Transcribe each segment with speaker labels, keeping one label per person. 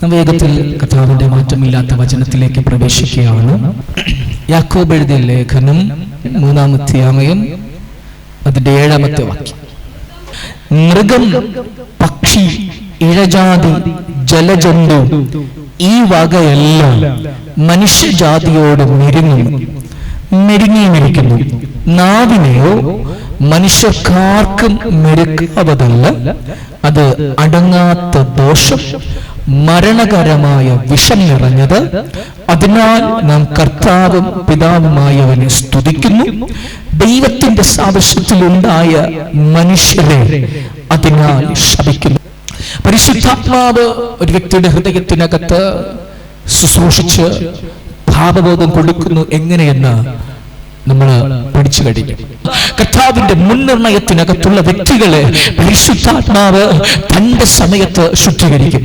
Speaker 1: വേഗത്തിൽ കർത്താവിന്റെ മാറ്റമില്ലാത്ത വചനത്തിലേക്ക് പ്രവേശിക്കുകയാണ്. യാക്കോബ് എഴുതിയ ലേഖനം 3-ാം അധ്യായം അതിന്റെ 7-ാമത്തെ വാക്യം. മൃഗം, പക്ഷി, ഇഴജാതി, ജലജന്തു ഈ വകയെല്ലാം മനുഷ്യജാതിയോട് മെരുങ്ങിയിരിക്കുന്നു. നാവിനെയോ മനുഷ്യർക്കാർക്കും മെരുക്കാവതല്ല. അത് അടങ്ങാത്ത ദോഷം, മരണകരമായ വിഷം നിറഞ്ഞത്. അതിനാൽ നാം കർത്താവും പിതാവുമായവനെ സ്തുതിക്കുന്നു. ദൈവത്തിന്റെ സാദൃശ്യത്തിലുണ്ടായ മനുഷ്യരെ അതിനാൽ ശപിക്കുന്നു. പരിശുദ്ധാത്മാവ് ഒരു വ്യക്തിയുടെ ഹൃദയത്തിനകത്ത് ശുശ്രൂഷിച്ച് ഭാവബോധം കൊടുക്കുന്നു. എങ്ങനെയെന്ന് നമ്മൾ പഠിച്ചു കഴിഞ്ഞു. കർത്താവിന്റെ മുൻനിർണയത്തിനകത്തുള്ള വ്യക്തികളെ പരിശുദ്ധാത്മാവ് തന്റെ സമയത്ത് ശുദ്ധീകരിക്കും.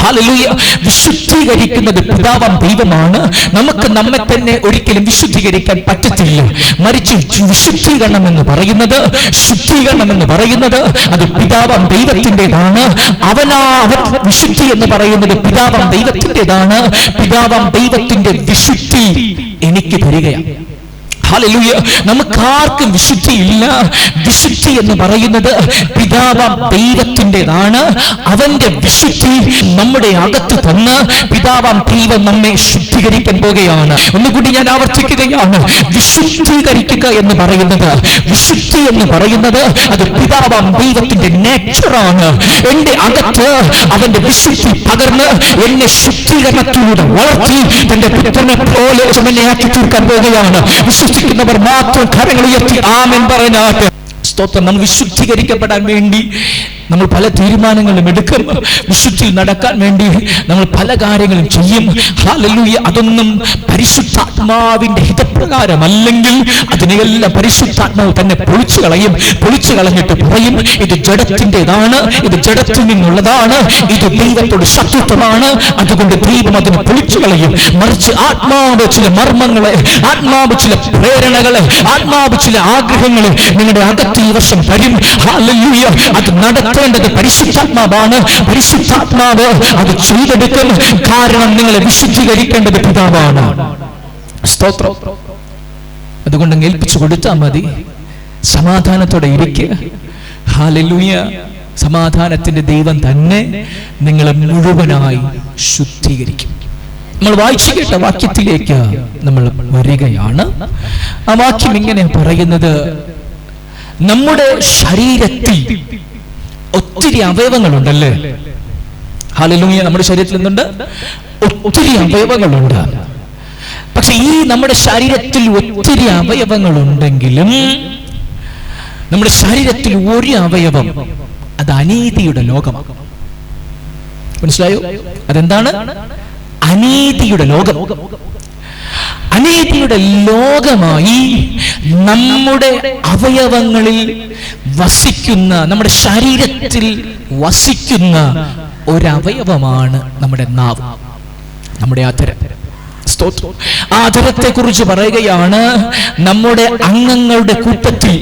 Speaker 1: ഹല്ലേലൂയ. വിശുദ്ധീകരിക്കുന്നത് പിതാവാം ദൈവമാണ്. നമുക്ക് നമ്മെ തന്നെ ഒരിക്കലും വിശുദ്ധീകരിക്കാൻ പറ്റത്തില്ല. മറിച്ച് വിശുദ്ധീകരണം എന്ന് പറയുന്നത്, ശുദ്ധീകരണം എന്ന് പറയുന്നത് അത് പിതാവാം ദൈവത്തിൻ്റെതാണ്. അവൻ വിശുദ്ധി എന്ന് പറയുന്നത് പിതാവാം ദൈവത്തിൻ്റെതാണ്. പിതാവാം ദൈവത്തിന്റെ വിശുദ്ധി എനിക്ക് തരികയാണ്. ഹല്ലേലൂയ. നമുക്കാർക്കും വിശുദ്ധിയില്ല. വിശുദ്ധി എന്ന് പറയുന്നത് പിതാവാം ദൈവത്തിൻ്റെതാണ്. അവന്റെ വിശുദ്ധി നമ്മുടെ അകത്ത് തന്ന് പിതാവാം ദൈവം നമ്മെ ശുദ്ധീകരിക്കാൻ പോകുകയാണ്. ഒന്നുകൂടി ഞാൻ ആവർത്തിക്കുകയാണ്. വിശുദ്ധീകരിക്കുക എന്ന് പറയുന്നത്, വിശുദ്ധി എന്ന് പറയുന്നത് അത് പിതാവാം ദൈവത്തിന്റെ നേച്ചറാണ്. എന്റെ അകത്ത് അവന്റെ വിശുദ്ധി പകർന്ന് എന്നെ ശുദ്ധീകരണത്തിലൂടെ വളർത്തി തന്റെ പുത്രനെ പോലെ ചുമന്നെയാക്കി തീർക്കാൻ പോകുകയാണ്. വിശ്വസിക്കുന്നവർ മാത്രം കരങ്ങൾ ഉയർത്തി ആമേൻ പറയാനാകട്ടെ. സ്തോത്രം. നമ്മൾ വിശുദ്ധീകരിക്കപ്പെടാൻ വേണ്ടി നമ്മൾ പല തീരുമാനങ്ങളും എടുക്കും. വിശുദ്ധിയിൽ നടക്കാൻ വേണ്ടി നമ്മൾ പല കാര്യങ്ങളും ചെയ്യും. ഹല്ലേലൂയ. അതൊന്നും പരിശുദ്ധാത്മാവിന്റെ ഹിതപ്രകാരമല്ലെങ്കിൽ അതിനെല്ലാം പരിശുദ്ധാത്മാവ് തന്നെ പൊളിച്ചു കളയും. പൊളിച്ചു കളഞ്ഞിട്ട് പറയും, ഇത് ജഡത്തിൻ്റെതാണ്, ഇത് ജഡത്തിൽ നിന്നുള്ളതാണ്, ഇത് ദൈവത്തോട് ശത്രുത്വമാണ്, അതുകൊണ്ട് ദൈവം അതിനെ പൊളിച്ചു കളയും. മറിച്ച് ആത്മാവ് ചില മർമ്മങ്ങളെ, ആത്മാവ് ചില പ്രേരണകളെ, ആത്മാവ് ചില ആഗ്രഹങ്ങളെ നിങ്ങളുടെ അകത്ത് ഈ വർഷം തരും. ഹല്ലേലൂയ. അത് നടത്തേണ്ടത് പരിശുദ്ധാത്മാവാണ്. പരിശുദ്ധാത്മാവ് അത് ചെയ്തെടുക്കും. കാരണം നിങ്ങളെ വിശുദ്ധീകരിക്കേണ്ടത് പിതാവാണ്. സ്തോത്രം. അതുകൊണ്ട് ഏൽപ്പിച്ചു കൊടുത്താൽ മതി. സമാധാനത്തോടെ ഇരിക്കുക. ഹല്ലേലൂയ. സമാധാനത്തിന്റെ ദൈവം തന്നെ നിങ്ങളെ മുഴുവനായി ശുദ്ധീകരിക്കും. നമ്മൾ വായിച്ചു കേട്ട വാക്യത്തിലേക്ക് നമ്മൾ വരികയാണ്. ആ വാക്യം ഇങ്ങനെ പറയുന്നത്, നമ്മുടെ ശരീരത്തിൽ ഒത്തിരി അവയവങ്ങളുണ്ടല്ലേ. ഹല്ലേലൂയ. നമ്മുടെ ശരീരത്തിൽ എന്തുണ്ട്? ഒത്തിരി അവയവങ്ങളുണ്ട്. പക്ഷെ ഈ നമ്മുടെ ശരീരത്തിൽ ഒത്തിരി അവയവങ്ങളുണ്ടെങ്കിലും നമ്മുടെ ശരീരത്തിൽ ഒരു അവയവം, അത് അനീതിയുടെ ലോകമാണ്. മനസ്സിലായോ? അതെന്താണ്? അനീതിയുടെ ലോകം. അനീതിയുടെ ലോകമായി നമ്മുടെ അവയവങ്ങളിൽ വസിക്കുന്ന, നമ്മുടെ ശരീരത്തിൽ വസിക്കുന്ന ഒരവയവമാണ് നമ്മുടെ നാവ്, നമ്മുടെ അധരം. സ്തോത്രം. ആധരത്തെ കുറിച്ച് പറയുകയാണ്, നമ്മുടെ അംഗങ്ങളുടെ കൂട്ടത്തിൽ,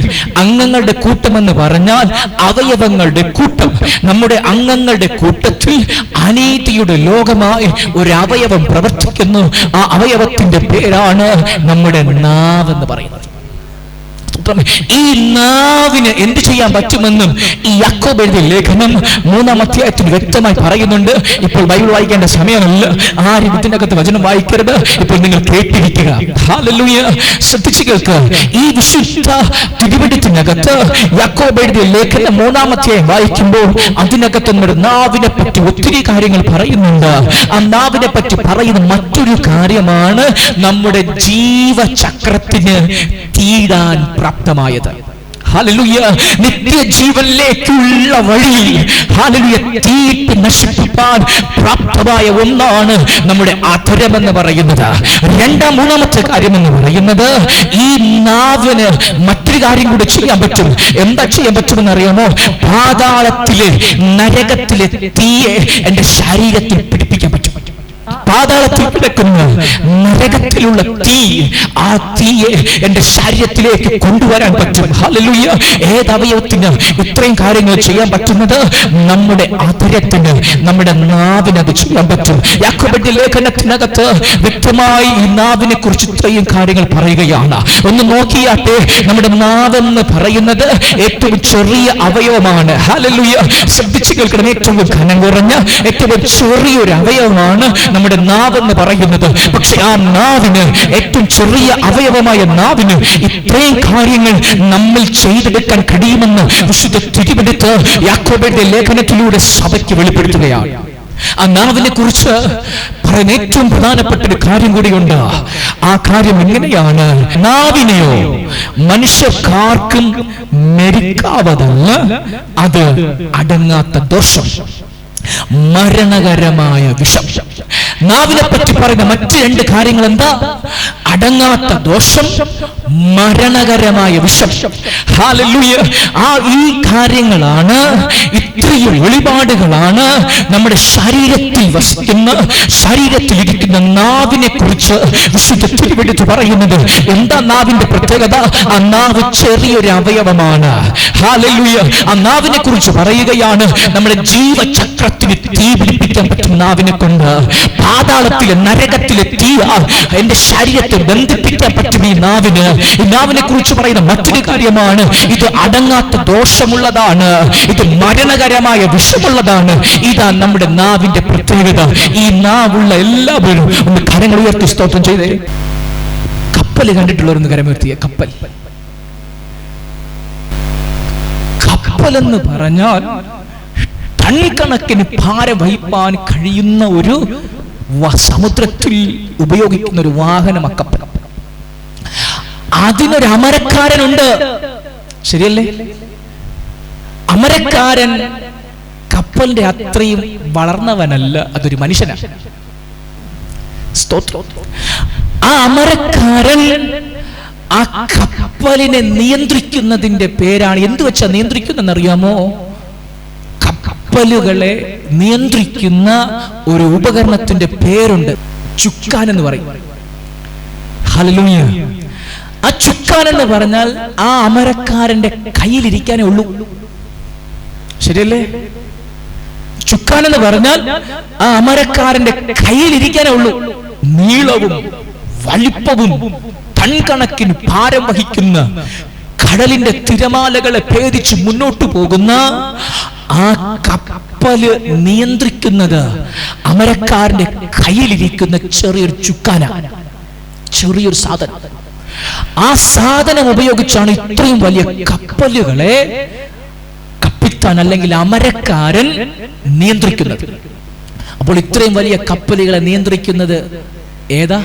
Speaker 1: അംഗങ്ങളുടെ കൂട്ടമെന്ന് പറഞ്ഞാൽ അവയവങ്ങളുടെ കൂട്ടം, നമ്മുടെ അംഗങ്ങളുടെ കൂട്ടത്തിൽ അനീതിയുടെ ലോകമായി ഒരു അവയവം പ്രവർത്തിക്കുന്നു. ആ അവയവത്തിന്റെ പേരാണ് നമ്മുടെ നാവ് എന്ന് പറയുന്നത്. ഈ നാവിന് എന്ത് ചെയ്യാൻ പറ്റുമെന്നും ഈ യാക്കോബ് എഴുതിയ ലേഖനം 3-ാം അധ്യായത്തിൽ വ്യക്തമായി പറയുന്നുണ്ട്. ഇപ്പോൾ ബൈബിൾ വായിക്കേണ്ട സമയമല്ല. ആരും ഇതിനകത്ത് വചനം വായിക്കരുത്. ഇപ്പോൾ നിങ്ങൾ കേട്ടിരിക്കുക. ഹല്ലേലൂയ. ശ്രദ്ധിച്ചു കേൾക്കുക. ഈ വിശുദ്ധ തിരുവെഴുത്തിനകത്ത് യാക്കോബ് എഴുതിയ ലേഖനം 3-ാം അധ്യായം വായിക്കുമ്പോൾ അതിനകത്ത് നമ്മുടെ നാവിനെ പറ്റി ഒത്തിരി കാര്യങ്ങൾ പറയുന്നുണ്ട്. ആ നാവിനെ പറ്റി പറയുന്ന മറ്റൊരു കാര്യമാണ് നമ്മുടെ ജീവചക്രത്തിന് തീരാൻ പ്രാപ്തമായത്. ഹല്ലേലൂയ. നിത്യജീവനിലേക്കുള്ള വഴി, ഹല്ലേലൂയ, തീയിട്ട് നശിപ്പിക്കാൻ പ്രാപ്തമായ ഒന്നാണ് നമ്മുടെ അധരം എന്ന് പറയുന്നത്. മൂന്നാമത്തെ കാര്യം എന്ന് പറയുന്നത്, ഈ നാവിന് മറ്റൊരു കാര്യം കൂടി ചെയ്യാൻ പറ്റും. എന്താ ചെയ്യാൻ പറ്റുമെന്ന് അറിയാമോ? പാതാളത്തിലെ, നരകത്തിലെ തീയെ എന്റെ ശരീരത്തിൽ പിടിപ്പിക്കാൻ പറ്റും. പാതാളത്തിൽ കിടക്കുന്ന നരകത്തിലുള്ള തീ, ആ തീയെ എന്റെ ശരീരത്തിലേക്ക് കൊണ്ടുവരാൻ പറ്റും. ഹല്ലേലൂയ. ഏത് അവയവത്തിന് ഇത്രയും കാര്യങ്ങൾ ചെയ്യാൻ പറ്റുന്നത്? നമ്മുടെ അധരത്തിന്, നമ്മുടെ നാവിന് അത് ചെയ്യാൻ പറ്റും. യാക്കോബിന്റെ ലേഖനത്തിനകത്ത് വ്യക്തമായി ഈ നാവിനെ കുറിച്ച് ഇത്രയും കാര്യങ്ങൾ പറയുകയാണ്. ഒന്ന് നോക്കിയാട്ടെ, നമ്മുടെ നാവെന്ന് പറയുന്നത് ഏറ്റവും ചെറിയ അവയവമാണ്. ഹല്ലേലൂയ. ശ്രദ്ധിച്ചു കേൾക്കണം. ഏറ്റവും ഘനം കുറഞ്ഞ, ഏറ്റവും ചെറിയൊരു അവയവമാണ് നമ്മുടെ നാവെന്ന് പറയുന്നത്. പക്ഷെ ആ നാവിന്, ഏറ്റവും ചെറിയ അവയവമായ നാവിന് ഇത്രയും കാര്യങ്ങൾ നമ്മൾ ചെയ്തെടുക്കാൻ കഴിയുമെന്ന് വിശുദ്ധ തിരുവെടുത്ത് യാക്കോബിന്റെ ലേഖനത്തിലൂടെ സഭയ്ക്ക് വെളിപ്പെടുത്തുകയാണ്. ആ നാവിനെ കുറിച്ച് പറയുന്ന ഏറ്റവും പ്രധാനപ്പെട്ട ഒരു കാര്യം കൂടിയുണ്ട്. ആ കാര്യം എങ്ങനെയാണ്? നാവിനെയോ മനുഷ്യർക്കാർക്കും മെരുക്കാവതല്ല, അത് അടങ്ങാത്ത ദോഷം, മരണകരമായ വിഷം. നാവിനെ പറ്റി പറയുന്ന മറ്റ് രണ്ട് കാര്യങ്ങൾ എന്താ? അടങ്ങാത്ത ദോഷം, മരണകരമായ വിഷം. ഹല്ലേലൂയ. ഈ കാര്യങ്ങളാണ്, ഇത്രയും വെളിപാടുകളാണ് നമ്മുടെ ശരീരത്തിൽ വസിക്കുന്ന, ശരീരത്തിൽ ഇരിക്കുന്ന നാവിനെ കുറിച്ച് വിശുദ്ധ തിരുവെടുത്ത് പറയുന്നത്. എന്താ നാവിന്റെ പ്രത്യേകത? ആ നാവ് ചെറിയൊരു അവയവമാണ്. ഹല്ലേലൂയ. ആ നാവിനെ കുറിച്ച് പറയുകയാണ്, നമ്മുടെ ജീവചക്രത്തിന് തീ പിടിപ്പിക്കാൻ പറ്റും നാവിനെ കൊണ്ട്. പാതാളത്തിലെ, നരകത്തിലെ തീ എന്റെ ശരീരത്തെ ബന്ധിപ്പിക്കാൻ പറ്റും ഈ നാവിന്. ഈ നാവിനെ കുറിച്ച് പറയുന്ന മറ്റൊരു കാര്യമാണ്, ഇത് അടങ്ങാത്ത ദോഷമുള്ളതാണ്, ഇത് മരണകരമായ വിഷമുള്ളതാണ്. ഇതാ നമ്മുടെ നാവിന്റെ പ്രത്യേകത. ഈ നാവുള്ള എല്ലാവരും ഒന്ന് കരങ്ങൾ ഉയർത്തി സ്തോത്രം ചെയ്തേ. കപ്പൽ കണ്ടിട്ടുള്ളവരൊന്ന് കരമുയർത്തിയ. കപ്പൽ, കപ്പലെന്ന് പറഞ്ഞാൽ ടൺ കണക്കിന് ഭാരം വഹിപ്പാൻ കഴിയുന്ന ഒരു സമുദ്രത്തിൽ ഉപയോഗിക്കുന്ന ഒരു വാഹനം കപ്പൽ. അതിനൊരു അമരക്കാരനുണ്ട്, ശരിയല്ലേ? അമരക്കാരൻ കപ്പലിന്റെ അത്രയും വളർന്നവനല്ല, അതൊരു മനുഷ്യനാണ്. സ്തോത്രം. ആ അമരക്കാരൻ ആ കപ്പലിനെ നിയന്ത്രിക്കുന്നതിന്റെ പേരാണ്, എന്ത് വെച്ചാ നിയന്ത്രിക്കുന്നറിയാമോ? കപ്പലുകളെ നിയന്ത്രിക്കുന്ന ഒരു ഉപകരണത്തിന്റെ പേരുണ്ട്, ചുക്കാൻ എന്ന് പറയും. ഹല്ലേലൂയ. ആ ചുക്കാൻ എന്ന് പറഞ്ഞാൽ ആ അമരക്കാരന്റെ കയ്യിലിരിക്കാനേ ഉള്ളൂ, ശരിയല്ലേ? ചുക്കാൻ എന്ന് പറഞ്ഞാൽ ആ അമരക്കാരന്റെ കയ്യിലിരിക്കാനേ ഉള്ളൂ. നീളവും വലിപ്പവും ടൺ കണക്കിന് ഭാരം വഹിക്കുന്ന, കടലിന്റെ തിരമാലകളെ ഭേദിച്ച് മുന്നോട്ടു പോകുന്ന ആ കപ്പല് നിയന്ത്രിക്കുന്നത് അമരക്കാരന്റെ കയ്യിലിരിക്കുന്ന ചെറിയൊരു ചുക്കാനാണ്, ചെറിയൊരു സാധനം. ആ സാധനം ഉപയോഗിച്ചാണ് ഇത്രയും വലിയ കപ്പലുകളെ കപ്പിത്താൻ അല്ലെങ്കിൽ അമരക്കാരൻ നിയന്ത്രിക്കുന്നത്. അപ്പോൾ ഇത്രയും വലിയ കപ്പലുകളെ നിയന്ത്രിക്കുന്നത് ഏതാ?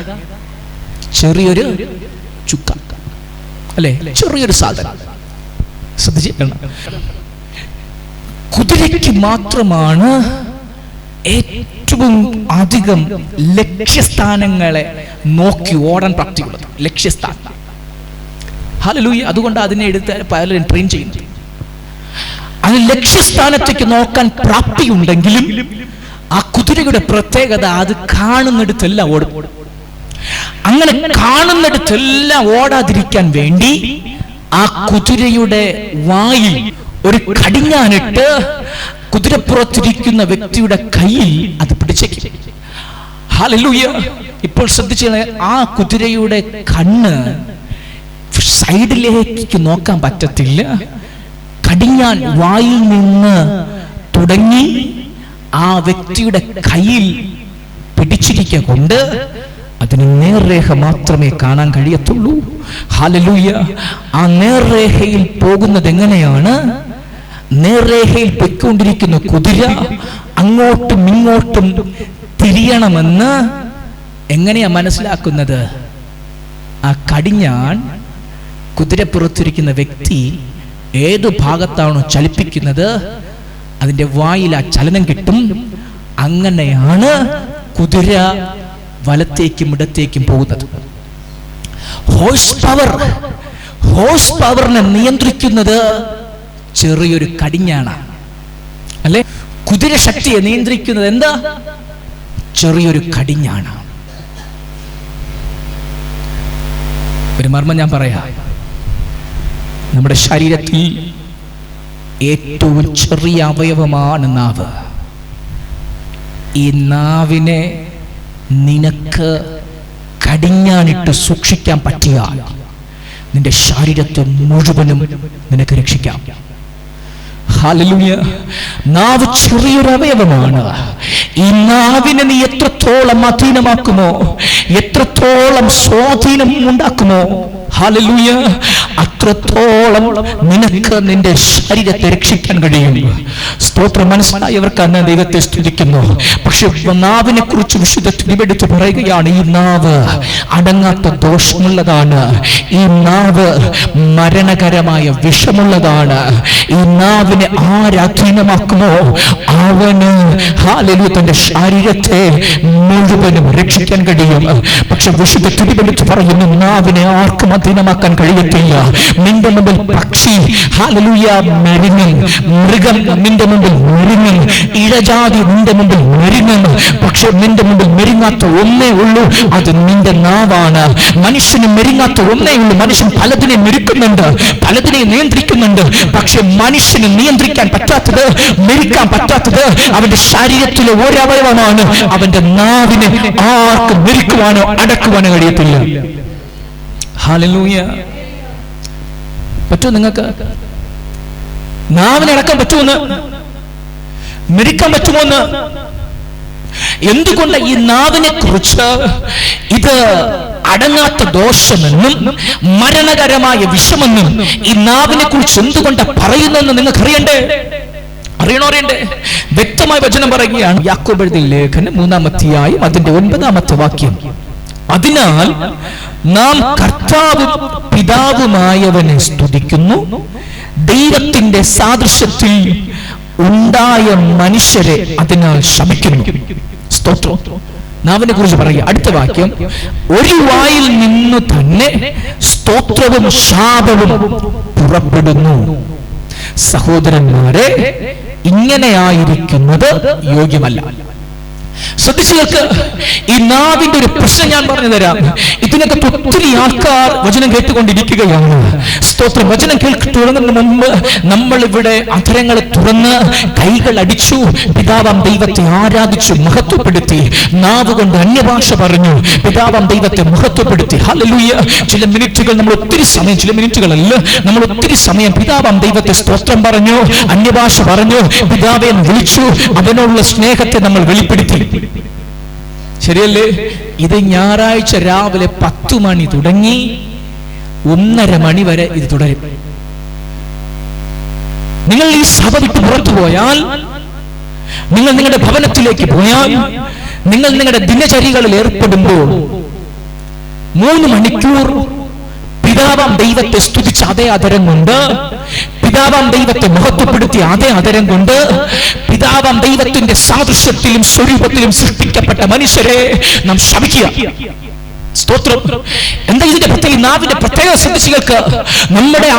Speaker 1: ചെറിയൊരു ചുക്ക, അല്ലെ? ചെറിയൊരു സാധനം. ശ്രദ്ധിച്ചിട്ടുണ്ട്. കുതിരയ്ക്ക് മാത്രമാണ് ഏറ്റവും അധികം ലക്ഷ്യസ്ഥാനങ്ങളെ നോക്കി ഓടാൻ പ്രാപ്തിയുള്ളത്. ലക്ഷ്യസ്ഥാനം. ഹല്ലേലൂയ. അതുകൊണ്ട് അതിനെ എടുത്ത് പലരും ട്രെയിൻ ചെയ്യുന്നത്. അത് ലക്ഷ്യസ്ഥാനത്തേക്ക് നോക്കാൻ പ്രാപ്തിയുണ്ടെങ്കിലും ആ കുതിരയുടെ പ്രത്യേകത, അത് കാണുന്നിടത്തെല്ലാം ഓടും. അങ്ങനെ കാണുന്നിടത്തെല്ലാം ഓടാതിരിക്കാൻ വേണ്ടി ആ കുതിരയുടെ വായിൽ ഒരു കടിഞ്ഞാനിട്ട് കുതിരപ്പുറത്തിരിക്കുന്ന വ്യക്തിയുടെ കയ്യിൽ അത് പിടിച്ചേക്കും. ഹല്ലേലൂയ. ഇപ്പോൾ ശ്രദ്ധിച്ചേ, ആ കുതിരയുടെ കണ്ണ് സൈഡിലേക്ക് നോക്കാൻ പറ്റത്തില്ല. കടിഞ്ഞാൻ വായിൽ നിന്ന് തുടങ്ങി ആ വ്യക്തിയുടെ കയ്യിൽ പിടിച്ചിരിക്കുക കൊണ്ട് അതിന് നേർരേഖ മാത്രമേ കാണാൻ കഴിയത്തുള്ളൂ. ഹല്ലേലൂയ. ആ നേർരേഖയിൽ പോകുന്നത് എങ്ങനെയാണ്? നേർരേഖയിൽ പൊയ്ക്കൊണ്ടിരിക്കുന്ന കുതിര അങ്ങോട്ടും ഇങ്ങോട്ടും തിരിയണമെന്ന് എങ്ങനെയാ മനസ്സിലാക്കുന്നത്? ആ കടിഞ്ഞാൻ കുതിരപ്പുറത്തിരിക്കുന്ന വ്യക്തി ഏതു ഭാഗത്താണോ ചലിപ്പിക്കുന്നത് അതിന്റെ വായിൽ ആ ചലനം കിട്ടും. അങ്ങനെയാണ് കുതിര വലത്തേക്കും ഇടത്തേക്കും പോകുന്നത്. ഹോഴ്സ് പവറിനെ നിയന്ത്രിക്കുന്നത് ചെറിയൊരു കടിഞ്ഞാണ്, അല്ലെ? കുതിര ശക്തിയെ നിയന്ത്രിക്കുന്നത് എന്താ? ചെറിയൊരു കടിഞ്ഞാണ്. ഒരു മർമ്മം ഞാൻ പറയാം. നമ്മുടെ ശരീരത്തിൽ ഏറ്റവും ചെറിയ അവയവമാണ് നാവ്. ഈ നാവിനെ നിനക്ക് കടിഞ്ഞാണിട്ട് സൂക്ഷിക്കാൻ പറ്റിയാൽ നിന്റെ ശരീരത്തെ മുഴുവനും നിനക്ക് രക്ഷിക്കാം. ഹല്ലേലൂയ. നാവ് ചെറിയൊരു അവയവമാണ്. ഈ നാവിനെ നീ എത്രത്തോളം അധീനമാക്കുമോ, എത്രത്തോളം സ്വാധീനം ഉണ്ടാക്കുമോ, ഹല്ലേലൂയ, അത്രത്തോളം നിനക്ക് നിന്റെ ശരീരത്തെ രക്ഷിക്കാൻ കഴിയും. സ്തോത്രം. മനസ്സിലായവർക്ക് അന്ന് ദൈവത്തെ സ്തുതിക്കുന്നു. പക്ഷെ നാവിനെ കുറിച്ച് വിശുദ്ധ തിരുവെടുത്ത് പറയുകയാണ്, ഈ നാവ് അടങ്ങാത്ത ദോഷമുള്ളതാണ്. ഈ നാവ് മരണകരമായ വിഷമുള്ളതാണ്. ഈ നാവിനെ ആരാധീനമാക്കുമോ അവന് ഹല്ലേലൂയ തന്റെ ശരീരത്തെ മുഴുവനും രക്ഷിക്കാൻ കഴിയും. പക്ഷെ വിശുദ്ധ തിരുവെടുത്ത് പറയുന്നു, നാവിനെ ആർക്കും അധീനമാക്കാൻ കഴിയത്തില്ല. നിന്റെ മുമ്പിൽ പക്ഷി ഹല്ലേലൂയ മെരുങ്ങും, മൃഗം നിന്റെ മുമ്പിൽ മെരുങ്ങും, ഇഴജാതി നിന്റെ മുമ്പിൽ മെരുങ്ങും. പക്ഷെ നിന്റെ മുമ്പിൽ മെരുങ്ങാത്ത ഒന്നേ ഉള്ളൂ, അത് നിന്റെ നാവാണ്. മനുഷ്യന് മെരുങ്ങാത്ത ഒന്നേ ഉള്ളൂ. മനുഷ്യൻ പലതിനെ മെരുക്കുന്നുണ്ട്, പലതിനെ നിയന്ത്രിക്കുന്നുണ്ട്. പക്ഷെ മനുഷ്യന് നിയന്ത്രിക്കാൻ പറ്റാത്തത്, മെരുക്കാൻ പറ്റാത്തത് അവന്റെ ശരീരത്തിലെ ഒരവയവമാണ്. അവന്റെ നാവിനെ ആർക്കും മെരുക്കുവാനോ അടക്കുവാനോ കഴിയത്തില്ല. ഹല്ലേലൂയ. പറ്റുമോ നിങ്ങൾക്ക്? നാവിനെ അടക്കാൻ പറ്റുമെന്ന്, മെരുക്കാൻ പറ്റുമോന്ന്? എന്തുകൊണ്ട് ഈ നാവിനെ കുറിച്ച് ഇത് അടങ്ങാത്ത ദോഷമെന്നും മരണകരമായ വിഷമെന്നും ഈ നാവിനെ കുറിച്ച് എന്തുകൊണ്ട് പറയുന്നെന്ന് നിങ്ങൾക്ക് അറിയണ്ടേ? അറിയണ്ടേ? വ്യക്തമായ വചനം പറയുകയാണ്. യാക്കോബ് എഴുതിയ ലേഖനം 3-ാം അധ്യായം അതിന്റെ 9-ാമത്തെ വാക്യം. അതിനാൽ നാം കർത്താവും പിതാവുമായവനെ സ്തുതിക്കുന്നു, ദൈവത്തിന്റെ സാദൃശ്യത്തിൽ ഉണ്ടായ മനുഷ്യരെ അതിനാൽ ശപിക്കുന്നു. സ്തോത്രം. നാവിനെ കുറിച്ച് പറയുക. അടുത്ത വാക്യം, ഒരു വായിൽ നിന്നു തന്നെ സ്തോത്രവും ശാപവും പുറപ്പെടുന്നു. സഹോദരന്മാരെ, ഇങ്ങനെയായിരിക്കുന്നത് യോഗ്യമല്ല. ശ്രദ്ധിച്ചു കേൾക്ക്. ഈ നാവിന്റെ ഒരു പ്രശ്നം ഞാൻ പറഞ്ഞു തരാം. ഇതിനൊക്കെ ഒത്തിരി ആൾക്കാർ വചനം കേട്ടുകൊണ്ടിരിക്കുകയാണ്. സ്തോത്രം. വചനം കേൾക്കി തുടങ്ങുന്ന മുമ്പ് നമ്മൾ ഇവിടെ അധരങ്ങളെ തുറന്ന് കൈകൾ അടിച്ചു, പിതാവാം ദൈവത്തെ ആരാധിച്ചു, മഹത്വപ്പെടുത്തി. നാവ് കൊണ്ട് അന്യഭാഷ പറഞ്ഞു, പിതാവാം ദൈവത്തെ മഹത്വപ്പെടുത്തി. ഹല്ലേലൂയ. ചില മിനിറ്റുകൾ നമ്മൾ ഒത്തിരി സമയം, ചില മിനിറ്റുകളല്ല, നമ്മൾ ഒത്തിരി സമയം പിതാവാം ദൈവത്തെ സ്തോത്രം പറഞ്ഞു, അന്യഭാഷ പറഞ്ഞു, പിതാവെ വിളിച്ചു, അവനോടുള്ള സ്നേഹത്തെ നമ്മൾ വെളിപ്പെടുത്തി. ശരിയല്ലേ? ഇത് ഞായറാഴ്ച രാവിലെ 10 മണി തുടങ്ങി 1:30 മണി വരെ ഇത് തുടരും. നിങ്ങൾ ഈ സഭ വിട്ട് പുറത്തു പോയാൽ, നിങ്ങൾ നിങ്ങളുടെ ഭവനത്തിലേക്ക് പോയാൽ, നിങ്ങൾ നിങ്ങളുടെ ദിനചര്യകളിൽ ഏർപ്പെടുമ്പോൾ 3 മണിക്കൂർ പിതാവാം ദൈവത്തെ സ്തുതിച്ച അതേ അധരം കൊണ്ട്, പിതാവാം ദൈവത്തെ മഹത്വപ്പെടുത്തിയ അതേ അധരം കൊണ്ട്, പിതാവാം ദൈവത്തിന്റെ സാദൃശ്യത്തിലും സ്വരൂപത്തിലും സൃഷ്ടിക്കപ്പെട്ട മനുഷ്യരെ നാം ശപിക്കുക. സ്തോത്രം. എന്താ ഇതിന്റെ പ്രത്യേക? നാവിന്റെ പ്രത്യേക ശ്രദ്ധിച്ചുകൾക്ക്. നമ്മുടെ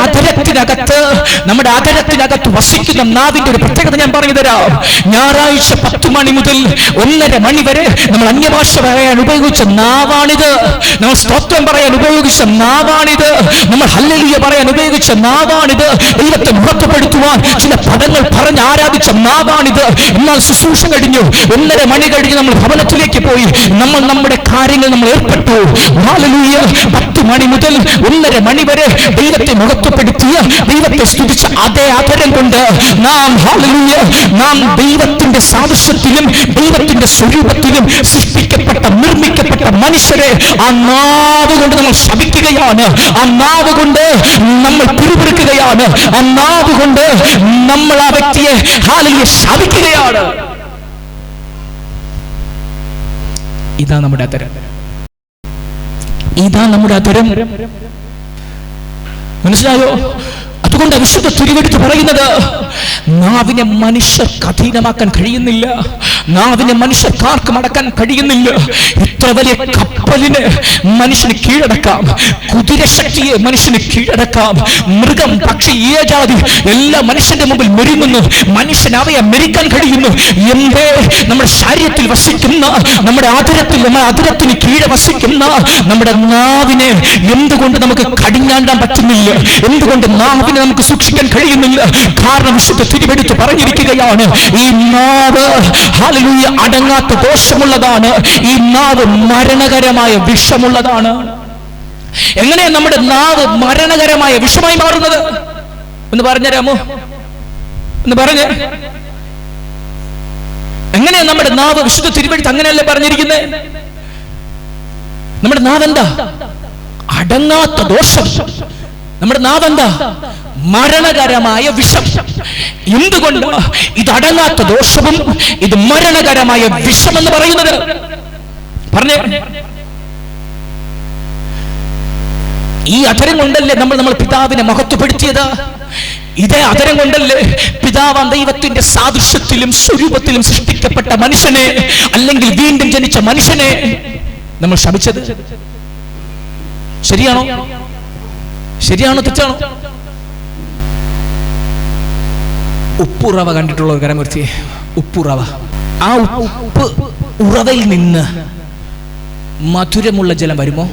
Speaker 1: അധരത്തിനകത്ത് വസിക്കുന്ന നാവിന്റെ ഒരു പ്രത്യേകത ഞാൻ പറഞ്ഞു തരാം. ഞായറാഴ്ച 10 മണി മുതൽ 1:30 മണി വരെ നമ്മൾ അന്യഭാഷ പറയാൻ ഉപയോഗിച്ച നാവാണിത്. നമ്മൾ സ്തോത്രം പറയാൻ ഉപയോഗിച്ച നാവാണിത്. നമ്മൾ ഹല്ലേലൂയ പറയാൻ ഉപയോഗിച്ച നാവാണിത്. ദൈവത്തെ മഹത്വപ്പെടുത്തുവാൻ ചില പദങ്ങൾ പറഞ്ഞ് ആരാധിച്ച നാവാണിത്. എന്നാൽ ശുശ്രൂഷ കഴിഞ്ഞു, 1:30 മണി കഴിഞ്ഞ് നമ്മൾ ഭവനത്തിലേക്ക് പോയി, നമ്മൾ നമ്മുടെ കാര്യങ്ങൾ നമ്മൾ ഏർപ്പെട്ടു. ഹല്ലേലൂയ. 10 മണി മുതൽ 1:30 മണി വരെ ദൈവത്തെ മഹത്വപ്പെടുത്തിയ, ദൈവത്തെ സ്തുതിച്ച അതേ അധരം കൊണ്ട് നാം ഹല്ലേലൂയ, നാം ദൈവത്തിന്റെ സാദൃശ്യത്തിലും ദൈവത്തിന്റെ സ്വരൂപത്തിലും സൃഷ്ടിക്കപ്പെട്ട, നിർമ്മിക്കപ്പെട്ട മനുഷ്യരെ ആ നാവ് കൊണ്ട് നമ്മൾ ശപിക്കുകയാണ്. ആ നാവ് കൊണ്ട് നമ്മൾ പിറുപിറുക്കുകയാണ്. ആ നാവ് കൊണ്ട് നമ്മൾ ആ വ്യക്തിയെ ഹല്ലേലൂയ ശപിക്കുകയാണ്. ഇതാ നമ്മുടെ അധരം. ഇതാ നമ്മുടെ അധരം. മനസ്സിലായോ? അതുകൊണ്ട് വിശുദ്ധ തിരുവെടുത്ത് പറയുന്നത്, നാവിനെ മനുഷ്യർക്ക് അധീനമാക്കാൻ കഴിയുന്നില്ല. നാവിനെ മനുഷ്യർക്കാർക്കും അടക്കാൻ കഴിയുന്നില്ല. ഇത്ര വലിയ കപ്പലിന് മനുഷ്യന് കീഴടക്കാം, കുതിരശക്തിയെ മനുഷ്യന് കീഴടക്കാം. മൃഗം, പക്ഷി, ഏജാതി എല്ലാ മനുഷ്യന്റെ മുമ്പിൽ മെരുങ്ങുന്നു. മനുഷ്യൻ അവയെ മെരിക്കാൻ കഴിയുന്നു. എന്തേ നമ്മുടെ ശരീരത്തിൽ വസിക്കുന്ന, നമ്മുടെ അതിരത്തിന് കീഴെ വസിക്കുന്ന നമ്മുടെ നാവിനെ എന്തുകൊണ്ട് നമുക്ക് കടിഞ്ഞാണ്ടാൻ പറ്റുന്നില്ല? എന്തുകൊണ്ട് നാവിനെ നമുക്ക് സൂക്ഷിക്കാൻ കഴിയുന്നില്ല? കാരണം വിശുദ്ധ തിരുവെടുത്ത് പറഞ്ഞിരിക്കുകയാണ്, ഈ നാവ് ഹല്ലേലൂയ അടങ്ങാത്ത ദോഷമുള്ളതാണ്. ഈ നാവ് മരണകരമായ വിഷമുള്ളതാണ്. എങ്ങനെയാ നമ്മുടെ നാവ് മരണകരമായ വിഷമായി മാറുന്നത് എന്ന് പറഞ്ഞുതരാമോ? എന്ന് പറഞ്ഞ് എങ്ങനെയാ നമ്മുടെ നാവ്? വിശുദ്ധ തിരുവെടുത്ത് അങ്ങനെയല്ലേ പറഞ്ഞിരിക്കുന്നത്? നമ്മുടെ നാവ് എന്താ? അടങ്ങാത്ത ദോഷം. നമ്മുടെ നാവ് എന്താ? മരണകരമായ വിഷം. എന്തുകൊണ്ട് ഇത് അടങ്ങാത്ത ദോഷവും ഇത് മരണകരമായ വിഷം എന്ന് പറയുന്നത്? പറഞ്ഞേ. ഈ അധരം കൊണ്ടല്ലേ നമ്മൾ പിതാവിനെ മഹത്വപ്പെടുത്തിയത്? ഇതേ അധരം കൊണ്ടല്ലേ പിതാവാം ദൈവത്തിന്റെ സാദൃശ്യത്തിലും സ്വരൂപത്തിലും സൃഷ്ടിക്കപ്പെട്ട മനുഷ്യനെ, അല്ലെങ്കിൽ വീണ്ടും ജനിച്ച മനുഷ്യനെ നമ്മൾ ശപിച്ചത്? ശരിയാണോ? ശരിയാണോ തെറ്റാണോ? ഉപ്പുറവ കണ്ടിട്ടുള്ള ഒരു കരമൂർത്തിയെ, ഉപ്പുറവ. ആ ഉപ്പ് ഉറവയിൽ നിന്ന് മധുരമുള്ള ജലം വരുമോ?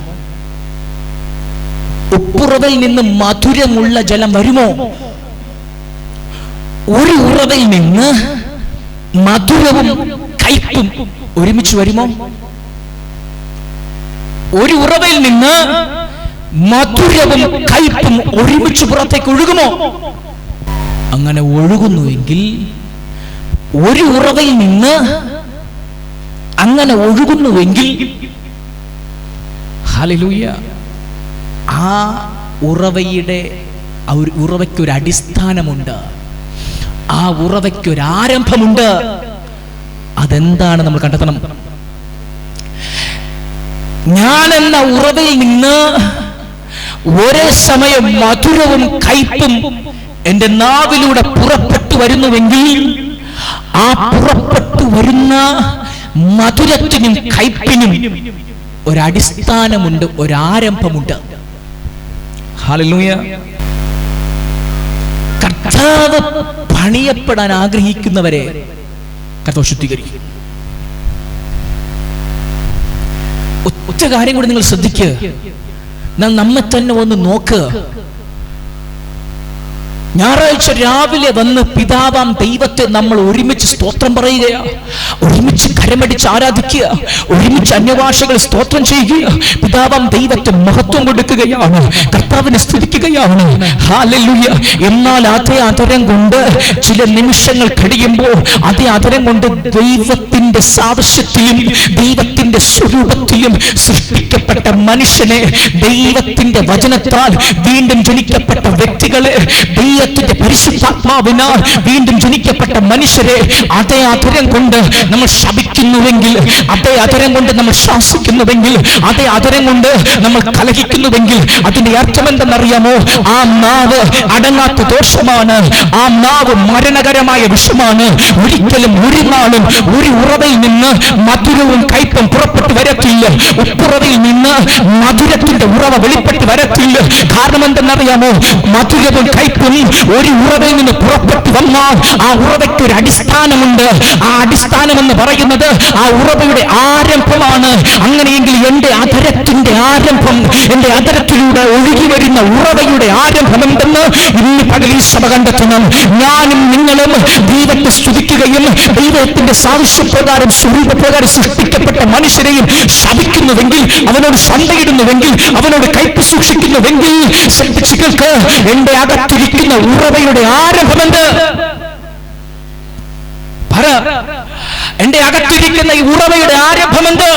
Speaker 1: ഉപ്പുറവയിൽ നിന്ന് മധുരമുള്ള ജലം വരുമോ? ഒരു ഉറവയിൽ നിന്ന് മധുരവും കയ്പും ഒരുമിച്ച് വരുമോ? ഒരു ഉറവയിൽ നിന്ന് മധുരവും കയ്പും ഒരുമിച്ച് പുറത്തേക്ക് ഒഴുകുമോ? അങ്ങനെ ഒഴുകുന്നുവെങ്കിൽ, ഒരു ഉറവയിൽ നിന്ന് അങ്ങനെ ഒഴുകുന്നുവെങ്കിൽ, ഹല്ലേലൂയ, ആ ഉറവയ്ക്കൊരു അടിസ്ഥാനമുണ്ട്, ആ ഉറവയ്ക്കൊരു ആരംഭമുണ്ട്. അതെന്താണ് നമ്മൾ കണ്ടെത്തണം. ഞാൻ എന്ന ഉറവയിൽ നിന്ന് ഒരേ സമയം മധുരവും കയ്പും എന്റെ നാവിലൂടെ പുറപ്പെട്ടു വരുന്നുവെങ്കിൽ, ആ പുറപ്പെട്ടു വരുന്ന മധുരത്തിനും കയ്പിനും ഒരടിസ്ഥാനമുണ്ട്, ഒരാരംഭമുണ്ട്. ഹല്ലേലൂയ. കർത്താവ് പണിയപ്പെടാൻ ആഗ്രഹിക്കുന്നവരെ കർത്താവ് ശുദ്ധീകരിക്കും. ഒറ്റ കാര്യം കൂടി നിങ്ങൾ ശ്രദ്ധിക്കുക. നമ്മെ തന്നെ ഒന്ന് നോക്ക്. ഞായറാഴ്ച രാവിലെ വന്ന് പിതാവാം ദൈവത്തെ നമ്മൾ ഒരുമിച്ച് സ്തോത്രം പറയുകയാ, ഒരുമിച്ച് കരമടിച്ച് ആരാധിക്കുക, ഒരുമിച്ച് അന്യഭാഷകൾ സ്തോത്രം ചെയ്യുക, പിതാവാം ദൈവത്തെ മഹത്വം കൊടുക്കുകയാണ്, കർത്താവിനെ സ്തുതിക്കുകയാണ്. ഹല്ലേലൂയ. എന്നാൽ അതേ അധരം കൊണ്ട് ചില നിമിഷങ്ങൾ കഴിയുമ്പോൾ അതേ അധരം കൊണ്ട് ദൈവത്തിന്റെ സാദൃശ്യത്തിലും ദൈവത്തിന്റെ സ്വരൂപത്തിലും സൃഷ്ടിക്കപ്പെട്ട മനുഷ്യനെ, ദൈവത്തിന്റെ വചനത്താൽ വീണ്ടും ജനിക്കപ്പെട്ട വ്യക്തികളെ, ദൈവത്തിന്റെ പരിശുദ്ധാത്മാവിനാൽ വീണ്ടും ജനിക്കപ്പെട്ട മനുഷ്യരെ അതേ അധരം കൊണ്ട് നമ്മൾ ശപിക്കുന്നുവെങ്കിൽ, അതേ അധരം കൊണ്ട് നമ്മൾ ശാസിക്കുന്നുവെങ്കിൽ, അതേ അധരം കൊണ്ട് നമ്മൾ കലഹിക്കുന്നുവെങ്കിൽ, അതിന്റെ അർത്ഥം എന്തെന്നറിയാമോ? ആ നാവ് അടങ്ങാത്ത ദോഷമാണ്, ആ നാവ് മരണകരമായ വിഷമാണ്. ഒരിക്കലും ഒരു നാളും ഒരു ഉറവയിൽ നിന്ന് മധുരവും കയ്പും പുറപ്പെട്ടു വരത്തില്ല. ഉപ്പുറവയിൽ നിന്ന് മധുരത്തിന്റെ ഉറവ വെളിപ്പെട്ട് വരത്തില്ല. കാരണം എന്തെന്നറിയാമോ? മധുരവും കയ്പും ഒരു ഉറവയിൽ നിന്ന് പുറപ്പെട്ടു വന്നാൽ ആ ഉറവയ്ക്ക് ഒരു അടിസ്ഥാനമുണ്ട്. ആ അടിസ്ഥാനം എന്ന് പറയുന്നത് ആ ഉറവയുടെ ആരംഭമാണ്. അങ്ങനെയെങ്കിൽ എന്റെ അധരത്തിന്റെ ആരംഭം, എന്റെ അധരത്തിലൂടെ ഒഴുകി വരുന്ന ഉറവയുടെ ആരംഭം എന്തെന്ന് ഇന്ന് പകൽ ഈ സഭ കണ്ടെത്തണം. ഞാനും നിങ്ങളും ദൈവത്തെ സ്തുതിക്കുകയും ദൈവത്തിന്റെ സാദൃശ്യപ്രകാരം സ്വരൂപപ്രകാരം സൃഷ്ടിക്കപ്പെട്ട മനുഷ്യരെയും ശപിക്കുന്നുവെങ്കിൽ, അവനോട് സണ്ടയിടുന്നുവെങ്കിൽ, അവനോട് കയ്പ് സൂക്ഷിക്കുന്നുവെങ്കിൽ, ശ്രദ്ധിച്ചുകൾക്ക് എന്റെ അകത്തിരിക്കുന്ന ഉറവയുടെ ആരംഭമെന്ത്? പറ. എന്റെ അകത്തിരിക്കുന്ന ഈ ഉറവയുടെ ആരംഭമെന്ത്?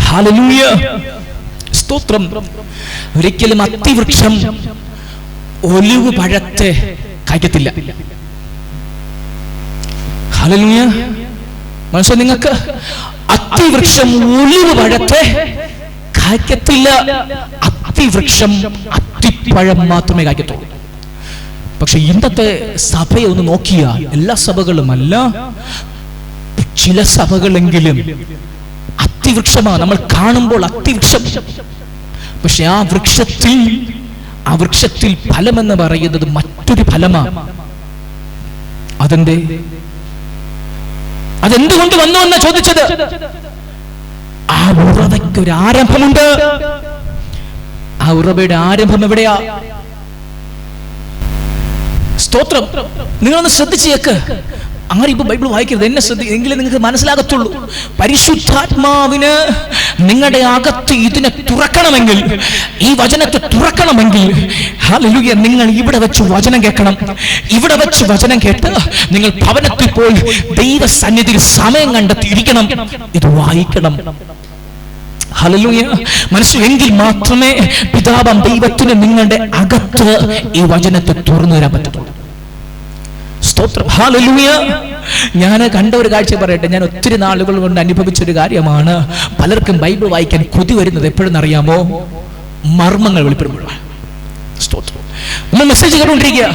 Speaker 1: ഹല്ലേലൂയ. സ്തോത്രം. ഒരിക്കലും അത്തിവൃക്ഷം ഒലിവ് പഴത്തെ കായ്ക്കത്തില്ല. ഹല്ലേലൂയ. മനസ്സിലായോ നിങ്ങൾക്ക്? അത്തിവൃക്ഷം ഒലിവ് പഴത്തെ കായ്ക്കത്തില്ല. അത്തിവൃക്ഷം അത്തിപ്പഴം മാത്രമേ കായ്ക്കത്തുള്ളൂ. പക്ഷെ ഇന്നത്തെ സഭയെ ഒന്ന് നോക്കിയാൽ, എല്ലാ സഭകളുമല്ല, ചില സഭകളെങ്കിലും അത്തിവൃക്ഷമാണ് നമ്മൾ കാണുമ്പോൾ, അത്തിവൃക്ഷം. പക്ഷെ ആ വൃക്ഷത്തിൽ ഫലമെന്ന് പറയുന്നത് മറ്റൊരു ഫലമാണ്. അതെന്തുകൊണ്ട് വന്നു എന്ന് ചോദിച്ചത്, ആ ഉറവയ്ക്ക് ഒരു ആരംഭമുണ്ട്. ആ ഉറവയുടെ ആരംഭം എവിടെയാ? സ്തോത്രം. നിങ്ങളൊന്ന് ശ്രദ്ധിച്ചേക്ക്. അങ്ങനെ ഇപ്പൊ ബൈബിൾ വായിക്കരുത്, എന്നെ എങ്കിലേ നിങ്ങൾക്ക് മനസ്സിലാകത്തുള്ളൂ. പരിശുദ്ധാത്മാവിന് നിങ്ങളുടെ അകത്ത് ഇതിനെ തുറക്കണമെങ്കിൽ, ഈ വചനത്തെ തുറക്കണമെങ്കിൽ, ഹല്ലേലൂയ, നിങ്ങൾ ഇവിടെ വെച്ച് വചനം കേൾക്കണം. ഇവിടെ വെച്ച് വചനം കേട്ട് നിങ്ങൾ ഭവനത്തിൽ പോയി ദൈവസന്നിധിയിൽ സമയം കണ്ടെത്തിയിരിക്കണം, ഇത് വായിക്കണം. ഹല്ലേലൂയ. മനസ്സിലെങ്കിൽ മാത്രമേ പിതാവാം ദൈവത്തിന് നിങ്ങളുടെ അകത്ത് ഈ വചനത്തെ തുറന്നു തരാൻ പറ്റത്തുള്ളൂ. സ്തോത്രം. ഹല്ലേലൂയ. ഞാൻ കണ്ട ഒരു കാഴ്ച പറയട്ടെ. ഞാൻ ഒത്തിരി നാളുകൾ കൊണ്ട് അനുഭവിച്ചൊരു കാര്യമാണ്. പലർക്കും ബൈബിൾ വായിക്കാൻ കൊതി വരുന്നത് എപ്പോഴെന്നറിയാമോ? മർമ്മങ്ങൾ വെളിപ്പെടുമ്പോഴാണ്. സ്തോത്രം. നമ്മൾ മെസ്സേജ് കേട്ടുകൊണ്ടിരിക്കുക,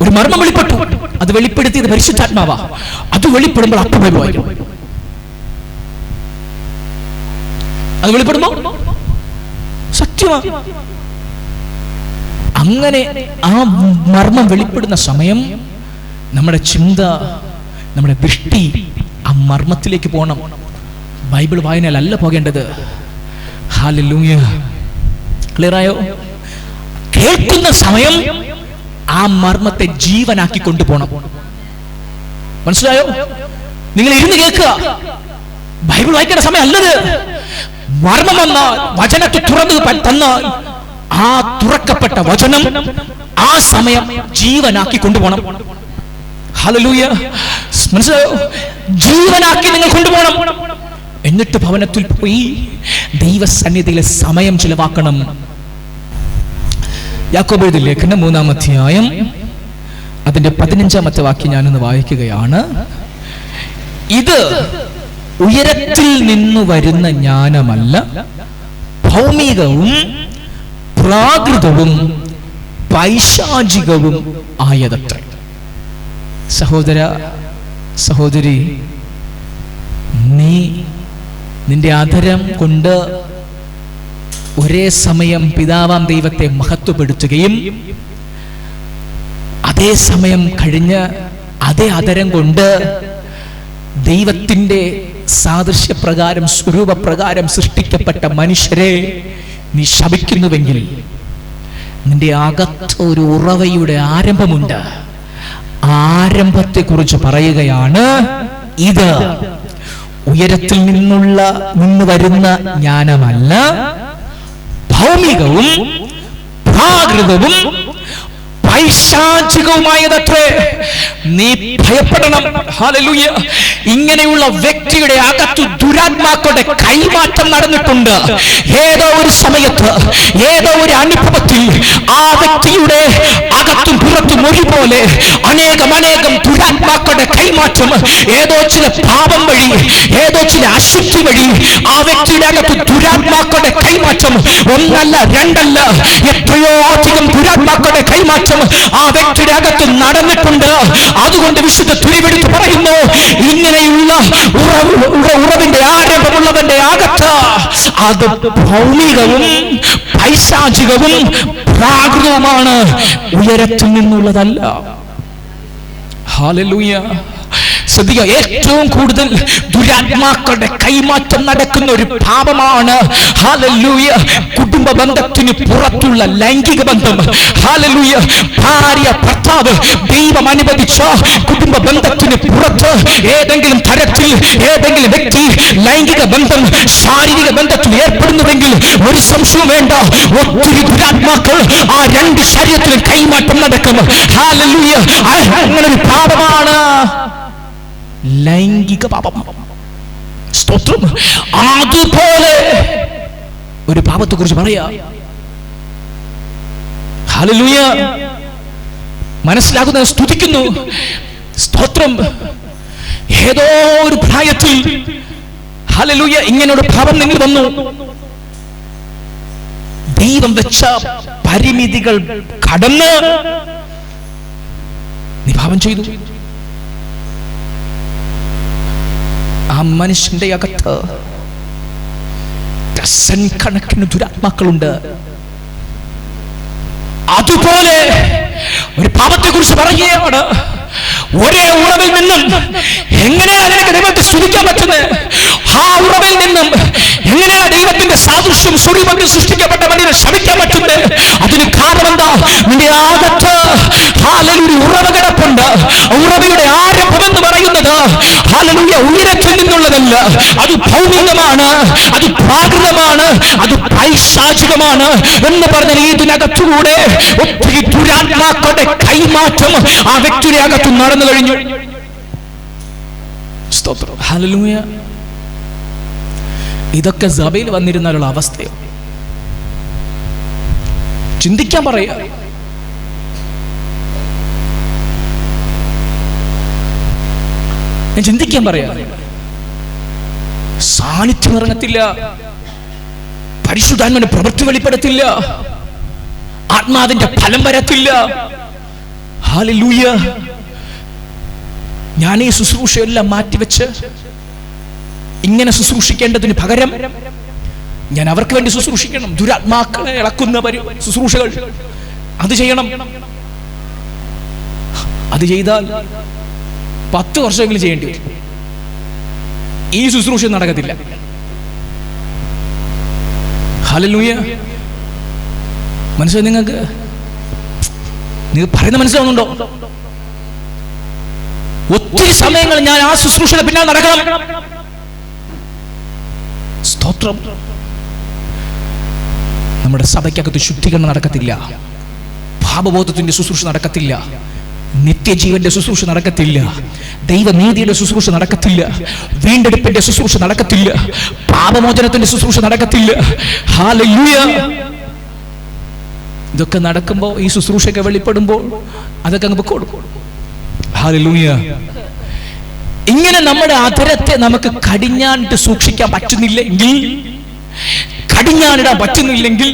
Speaker 1: ഒരു മർമ്മം വെളിപ്പെട്ടു, അത് വെളിപ്പെടുത്തിയത് പരിശുദ്ധാത്മാവാ. അത് വെളിപ്പെടുമ്പോൾ അപ്പം ബൈബിൾ വായിക്കണം. അത് വെളിപ്പെടുമ്പോ സത്യമാണ്. അങ്ങനെ ആ മർമ്മം വെളിപ്പെടുന്ന സമയം നമ്മുടെ ചിന്ത, നമ്മുടെ ദൃഷ്ടി ആ മർമ്മത്തിലേക്ക് പോകണം. ബൈബിൾ വായനയിലല്ല പോകേണ്ടത്. ഹല്ലേലൂയ. ക്ലിയറായോ? കേൾക്കുന്ന സമയം ആ മർമ്മത്തെ ജീവനാക്കി കൊണ്ടുപോകണം. മനസ്സിലായോ? നിങ്ങൾ ഇരുന്ന് കേൾക്കുക. ബൈബിൾ വായിക്കേണ്ട സമയം അല്ലത്. മർമ്മം വന്നാൽ, വചനത്തെ തുറന്നു തന്നാൽ, ആ തുറക്കപ്പെട്ട വചനം ആ സമയം ജീവനാക്കി കൊണ്ടുപോകണം. ഹല്ലേലൂയ. മനസ്സിലായോ? ജീവനാക്കി നിങ്ങൾ കൊണ്ടുപോകണം. എന്നിട്ട് ഭവനത്തിൽ പോയി ദൈവസന്നിധിയിലെ സമയം ചിലവാക്കണം. യാക്കോബ് എഴുതിയ ലേഖനം 3-ാം അധ്യായം അതിന്റെ 15-ാമത്തെ വാക്യം ഞാനൊന്ന് വായിക്കുകയാണ്. ഇത് ഉയരത്തിൽ നിന്ന് വരുന്ന ജ്ഞാനമല്ല, ഭൗമികവും പ്രാകൃതവും പൈശാചികവും ആയതത്രേ. സഹോദര, സഹോദരി, നിന്റെ അധരം കൊണ്ട് ഒരേ സമയം പിതാവാം ദൈവത്തെ മഹത്വപ്പെടുത്തുകയും അതേ സമയം കഴിഞ്ഞ് അതേ അധരം കൊണ്ട് ദൈവത്തിന്റെ സാദൃശ്യപ്രകാരം, സ്വരൂപപ്രകാരം സൃഷ്ടിക്കപ്പെട്ട മനുഷ്യരെ നീ ശപിക്കുന്നുവെങ്കിൽ നിന്റെ അകത്ത് ഒരു ഉറവയുടെ ആരംഭമുണ്ട്. ആരംഭത്തെ കുറിച്ച് പറയുകയാണ്. ഇത് ഉയരത്തിൽ നിന്ന് വരുന്ന ജ്ഞാനമല്ല, ഭൗമികവും പ്രാകൃതവും പൈശാചികവുമായതത്രേ. നീ ഭയപ്പെടണം. ഹല്ലേലൂയ. ഇങ്ങനെയുള്ള വ്യക്തിയുടെ അകത്ത് ദുരാത്മാക്കളുടെ കൈമാറ്റം നടന്നിട്ടുണ്ട്. ഏതോ ഒരു സമയത്ത്, ഏതോ ഒരു അനുഭവത്തിൽ ആ വ്യക്തിയുടെ അകത്തും പുറത്തും ഒരുപോലെ അനേകം ദുരാത്മാക്കളുടെ കൈമാറ്റം, ഏതോ ചില പാപം വഴി, ഏതോ ചില അശുദ്ധി വഴി ആ വ്യക്തിയുടെ അകത്ത് ദുരാത്മാക്കളുടെ കൈമാറ്റം ഒന്നല്ല, രണ്ടല്ല, എത്രയോ അധികം ദുരാത്മാക്കളുടെ കൈമാറ്റം ആ വ്യക്തിയുടെ അകത്ത് നടന്നിട്ടുണ്ട്. അതുകൊണ്ട് വിശുദ്ധ തിരുവെടുത്ത് പറയുന്നു, ഇങ്ങനെയുള്ള ഉറവിന്റെ ആരംഭമുള്ളവന്റെ അകത്ത് അത് ഭൗമികവും പൈശാചികവും പ്രാകൃതവുമാണ്, ഉയരത്തിൽ നിന്നുള്ളതല്ല. ഹല്ലേലൂയ. ശ്രദ്ധിക്കുക, ഏറ്റവും കൂടുതൽ ദുരാത്മാക്കളുടെ കൈമാറ്റം നടക്കുന്ന ഒരു പാപമാണ് ഹല്ലേലൂയ കുടുംബ ബന്ധത്തിന് പുറത്തുള്ള ലൈംഗിക ബന്ധം. ഹല്ലേലൂയ. ഭാര്യ ഭർത്താവ് ദൈവം അനുവദിച്ച കുടുംബ ബന്ധത്തിന് പുറത്ത് ഏതെങ്കിലും തരത്തിൽ ഏതെങ്കിലും വ്യക്തി ലൈംഗിക ബന്ധം, ശാരീരിക ബന്ധത്തിൽ ഏർപ്പെടുന്നുവെങ്കിൽ ഒരു സംശയവും വേണ്ട, ഒത്തിരി ദുരാത്മാക്കൾ ആ രണ്ട് ശരീരത്തിലും കൈമാറ്റം നടക്കും. ഹല്ലേലൂയ. അങ്ങനെ ഒരു പാപമാണ് ലൈംഗിക പാപം. സ്തോത്രം. അതുപോലെ ഒരു പാപത്തെ കുറിച്ച് പറയാ. ഹല്ലേലൂയ. മനസ്സിലാകുന്ന സ്തുതിക്കുന്നു. സ്തോത്രം. ഏതോ ഒരു പ്രായത്തിൽ ഹല്ലേലൂയ ഇങ്ങനൊരു പാപം നിങ്ങൾ വന്നു. ദൈവം വെച്ച പരിമിതികൾ കടന്ന് നീ പാപം ചെയ്തു. ആ മനുഷ്യന്റെ അകത്ത് ഡസൻ കണക്കിന് ദുരാത്മാക്കളുണ്ട്. അതുപോലെ ഒരു പാപത്തെ കുറിച്ച് പറയുകയാണ്, ഒരേ ഉറവിൽ നിന്നും എങ്ങനെയാണ് നിനക്ക് ദൈവത്തെ സ്തുതിക്കാൻ പറ്റുന്നത്? ആ ഉറവിൽ നിന്നും എങ്ങനെയാണ് ദൈവത്തിന്റെ സാദൃശ്യം സ്വരൂപത്തിൽ സൃഷ്ടിക്കപ്പെട്ട മനുഷ്യനെ ശമിക്കാൻ പറ്റുന്നത്? അതിന് കാരണം എന്താ? നിന്റെ അകത്ത് ഹല്ലേലൂയ ഉറവ കിടപ്പുണ്ട്. ഉറവയുടെ ആരംഭം എന്ന് പറയുന്നത് ഹല്ലേലൂയ ഉയരത്തിൽ നിന്നുള്ളതല്ല, അത് ഭൗമികമാണ്, അത് പ്രാകൃതമാണ്, അത് പൈശാചികമാണ് എന്ന് പറഞ്ഞാൽ ഇതിനകത്തുകൂടെ ഒത്തിരി ദുരാത്മാക്കളുടെ കൈമാറ്റം ആ വ്യക്തിയുടെ അകത്ത് നടന്നു കഴിഞ്ഞു. സ്തോത്രം, ഹല്ലേലൂയ. ഇതൊക്കെ സഭയിൽ വന്നിരുന്നാലുള്ള അവസ്ഥയോ? ചിന്തിക്കാൻ പറയാ. ഞാൻ ചിന്തിക്കാൻ പറയാ. സാന്നിധ്യം ഇറങ്ങത്തില്ല, പരിശുദ്ധാത്മാവിന്റെ പ്രവൃത്തി വെളിപ്പെടത്തില്ല, ആത്മാവിന്റെ ഫലം വരത്തില്ല. ഹല്ലേലൂയ. ഞാൻ ഈ ശുശ്രൂഷയെല്ലാം മാറ്റിവെച്ച് ഇങ്ങനെ ശുശ്രൂഷിക്കേണ്ടതിന് പകരം ഞാൻ അവർക്ക് വേണ്ടി ശുശ്രൂഷിക്കണം. ദുരാത്മാക്കളെ ഇളക്കുന്ന ശുശ്രൂഷകൾ അത് ചെയ്യണം. അത് ചെയ്താൽ 10 വർഷമെങ്കിലും ചെയ്യേണ്ടി വരും. ഈ ശുശ്രൂഷ നടക്കത്തില്ല. ഹല്ലേലൂയ. മനസ്സിലായി? നിങ്ങൾക്ക് പറയുന്ന മനസ്സിലാവുന്നുണ്ടോ? ഒത്തിരി സമയങ്ങൾ ഞാൻ ആ ശുശ്രൂഷയുടെ പിന്നാലെ നടക്കണം. സ്തോത്രം. നമ്മുടെ സഭയ്ക്കകത്ത് ശുദ്ധീകരണം നടക്കത്തില്ല, പാപബോധത്തിന്റെ ശുശ്രൂഷ നടക്കത്തില്ല, നിത്യജീവന്റെ ശുശ്രൂഷ നടക്കത്തില്ല, ദൈവനീതിയുടെ ശുശ്രൂഷ നടക്കത്തില്ല, വീണ്ടെടുപ്പിന്റെ ശുശ്രൂഷ നടക്കത്തില്ല, പാപമോചനത്തിന്റെ ശുശ്രൂഷ നടക്കത്തില്ല. ഹല്ലേലൂയ. ഇതൊക്കെ നടക്കുമ്പോൾ, ഈ ശുശ്രൂഷയൊക്കെ വെളിപ്പെടുമ്പോൾ അതൊക്കെ അങ്ങ് കൊടുക്കും. ഹല്ലേലൂയ. ഇങ്ങനെ നമ്മുടെ അധരത്തെ നമുക്ക് കടിഞ്ഞാണിട്ട് സൂക്ഷിക്കാൻ പറ്റുന്നില്ലെങ്കിൽ, കടിഞ്ഞാണിടാൻ പറ്റുന്നില്ലെങ്കിൽ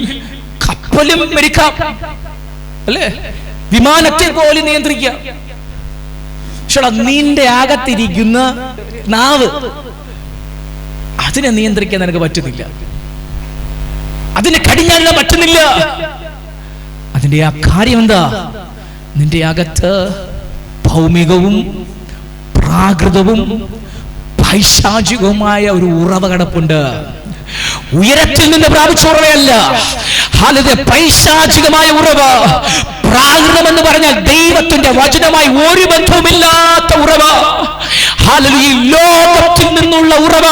Speaker 1: കപ്പലും മരിക്കാം, അല്ലേ? വിമാനത്തെ പോലെ നിയന്ത്രിക്കാം. പക്ഷേ നിന്റെ അകത്തിരിക്കുന്ന നാവ്, അതിനെ നിയന്ത്രിക്കാൻ നിനക്ക് പറ്റുന്നില്ല, അതിനെ കടിഞ്ഞാണിടാൻ പറ്റുന്നില്ല. അതിന്റെ ആ കാര്യം എന്താ? നിന്റെ അകത്ത് ഭൗമികവും പ്രാകൃതവും പൈശാചികവുമായ ഒരു ഉറവ കിടപ്പുണ്ട്. ഉയരത്തിൽ നിന്ന് പ്രാപിച്ച ഉറവയല്ല, പൈശാചികമായ ഉറവ. പ്രാകൃതം എന്ന് പറഞ്ഞാൽ ദൈവത്തിന്റെ വചനമായി ഒരു ബന്ധവുമില്ലാത്ത ഉറവ. ഹല്ലേലൂയ. ലോകത്തിൽ നിന്നുള്ള ഉറവ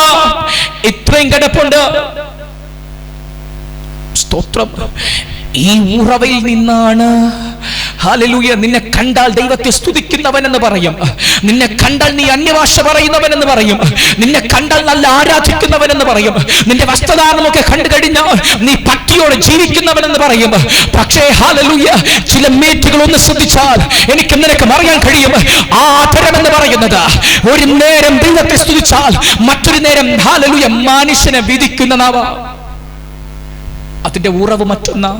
Speaker 1: ഇത്രയും കിടപ്പുണ്ട്. സ്തോത്രം. ഈ ഉറവയിൽ നിന്നാണ് ഹല്ലേലൂയ നിന്നെ കണ്ടാൽ ദൈവത്തെ സ്തുതിക്കുന്നവൻ എന്ന് പറയും, നിന്നെ കണ്ടാൽ നീ അന്യഭാഷ പറയുന്നവൻ എന്ന് പറയും, നിന്നെ കണ്ടാൽ നല്ല ആരാധിക്കുന്നവൻ എന്ന് പറയും, നിന്റെ വസ്ത്രധാരണമൊക്കെ കണ്ടു കഴിഞ്ഞാൽ നീ ഭക്തിയോടെ ജീവിക്കുന്നവൻ എന്ന് പറയും. പക്ഷേ ഹല്ലേലൂയ ചില മീറ്റുകൾ ഒന്ന് ശ്രദ്ധിച്ചാൽ എനിക്ക് നിനക്ക് അറിയാൻ കഴിയും, ആ ആദരം എന്ന് പറയുന്നത് ഒരു നേരം ദൈവത്തെ സ്തുതിച്ചാൽ മറ്റൊരു നേരം ഹല്ലേലൂയ മനുഷ്യനെ വിധിക്കുന്ന നാവ. അതിന്റെ ഉറവ് മറ്റൊന്നാ.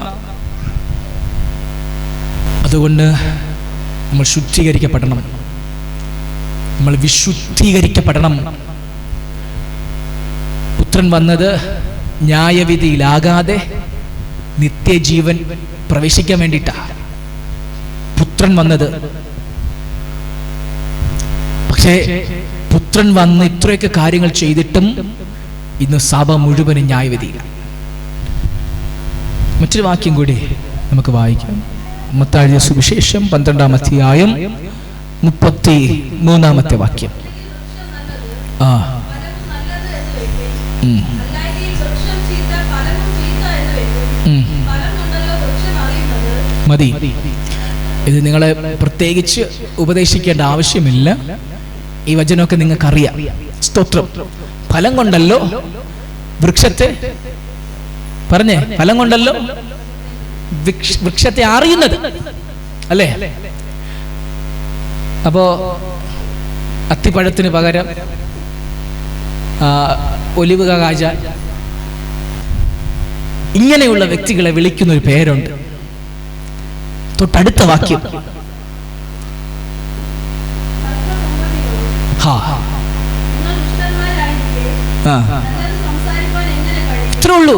Speaker 1: അതുകൊണ്ട് നമ്മൾ ശുദ്ധീകരിക്കപ്പെടണം, നമ്മൾ വിശുദ്ധീകരിക്കപ്പെടണം. പുത്രൻ വന്നത് ന്യായവിധിയിലാകാതെ നിത്യജീവൻ പ്രവേശിക്കാൻ വേണ്ടിയിട്ടാ പുത്രൻ വന്നത്. പക്ഷേ പുത്രൻ വന്ന് ഇത്രയൊക്കെ കാര്യങ്ങൾ ചെയ്തിട്ടും ഇന്ന് സഭ മുഴുവനും ന്യായവിധിയില്ല. മറ്റൊരു വാക്യം കൂടി നമുക്ക് വായിക്കാം. മത്തായിയുടെ സുവിശേഷം 12-ാം അധ്യായം 33-ാമത്തെ വാക്യം. മതി. ഇത് നിങ്ങളെ പ്രത്യേകിച്ച് ഉപദേശിക്കേണ്ട ആവശ്യമില്ല, ഈ വചനമൊക്കെ നിങ്ങൾക്കറിയാം. സ്തോത്രം. ഫലം കൊണ്ടല്ലോ വൃക്ഷത്തെ പറഞ്ഞേ, ഫലം കൊണ്ടല്ലോ വൃക്ഷത്തെ അറിയുന്നത്, അല്ലേ? അപ്പോ അത്തിപ്പഴത്തിന് പകരം ഒലിവ് കാഴ്ച, ഇങ്ങനെയുള്ള വ്യക്തികളെ വിളിക്കുന്ന ഒരു പേരുണ്ട്. തൊട്ടടുത്ത വാക്യം ഇത്രേ ഉള്ളൂ.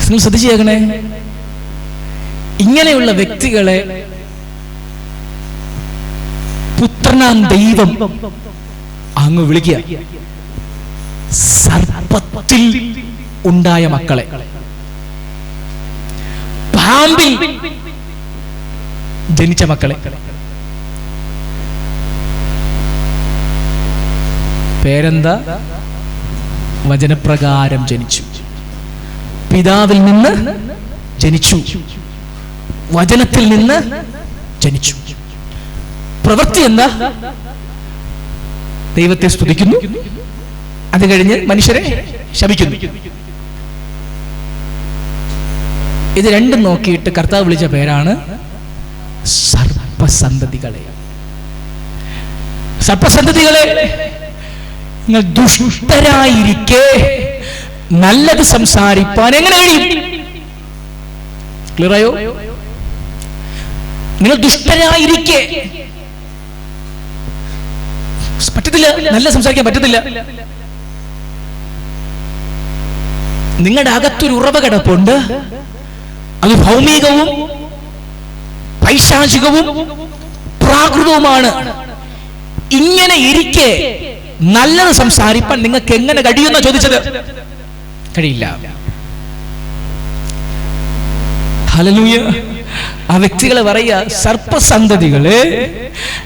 Speaker 1: നിങ്ങൾ ശ്രദ്ധിച്ചേക്കണേ, ഇങ്ങനെയുള്ള വ്യക്തികളെ പുത്രനാം ദൈവം അങ്ങ് വിളിക്കുക. സർപ്പത്തിൽ ഉണ്ടായ മക്കളെ, പാമ്പിൽ ജനിച്ച മക്കളെ, പേരെന്താ? വചനപ്രകാരം ജനിച്ചു, പിതാവിൽ നിന്ന് ജനിച്ചു, വചനത്തിൽ നിന്ന് ജനിച്ചു. പ്രവൃത്തി എന്താ? ദൈവത്തെ സ്തുതിക്കുന്നു, അത് കഴിഞ്ഞ് മനുഷ്യരെ ശപിക്കുന്നു. ഇത് രണ്ടും നോക്കിയിട്ട് കർത്താവ് വിളിച്ച പേരാണ് സർപ്പസന്തതികളെ. സർപ്പസന്തതികളെ, നിങ്ങൾ ദുഷ്ടരായിരിക്കെ നല്ലത് സംസാരിപ്പാൻ എങ്ങനെ കഴിയും? ക്ലിയറായോ? നിങ്ങൾ ദുഷ്ടരായിരിക്കെ പറ്റത്തില്ല, നല്ല സംസാരിക്കാൻ പറ്റത്തില്ല. നിങ്ങളുടെ അകത്തൊരു ഉറവ കിടപ്പുണ്ട്, അത് ഭൗമികവും പൈശാചികവും പ്രാകൃതവുമാണ്. ഇങ്ങനെ ഇരിക്കെ നല്ലത് സംസാരിപ്പാൻ നിങ്ങൾക്ക് എങ്ങനെ കഴിയുന്ന ചോദിച്ചത്? കഴിയില്ല. ഹല്ലേലൂയ. ആ വ്യക്തികളെ പറയുക, സർപ്പസന്തതികളെ,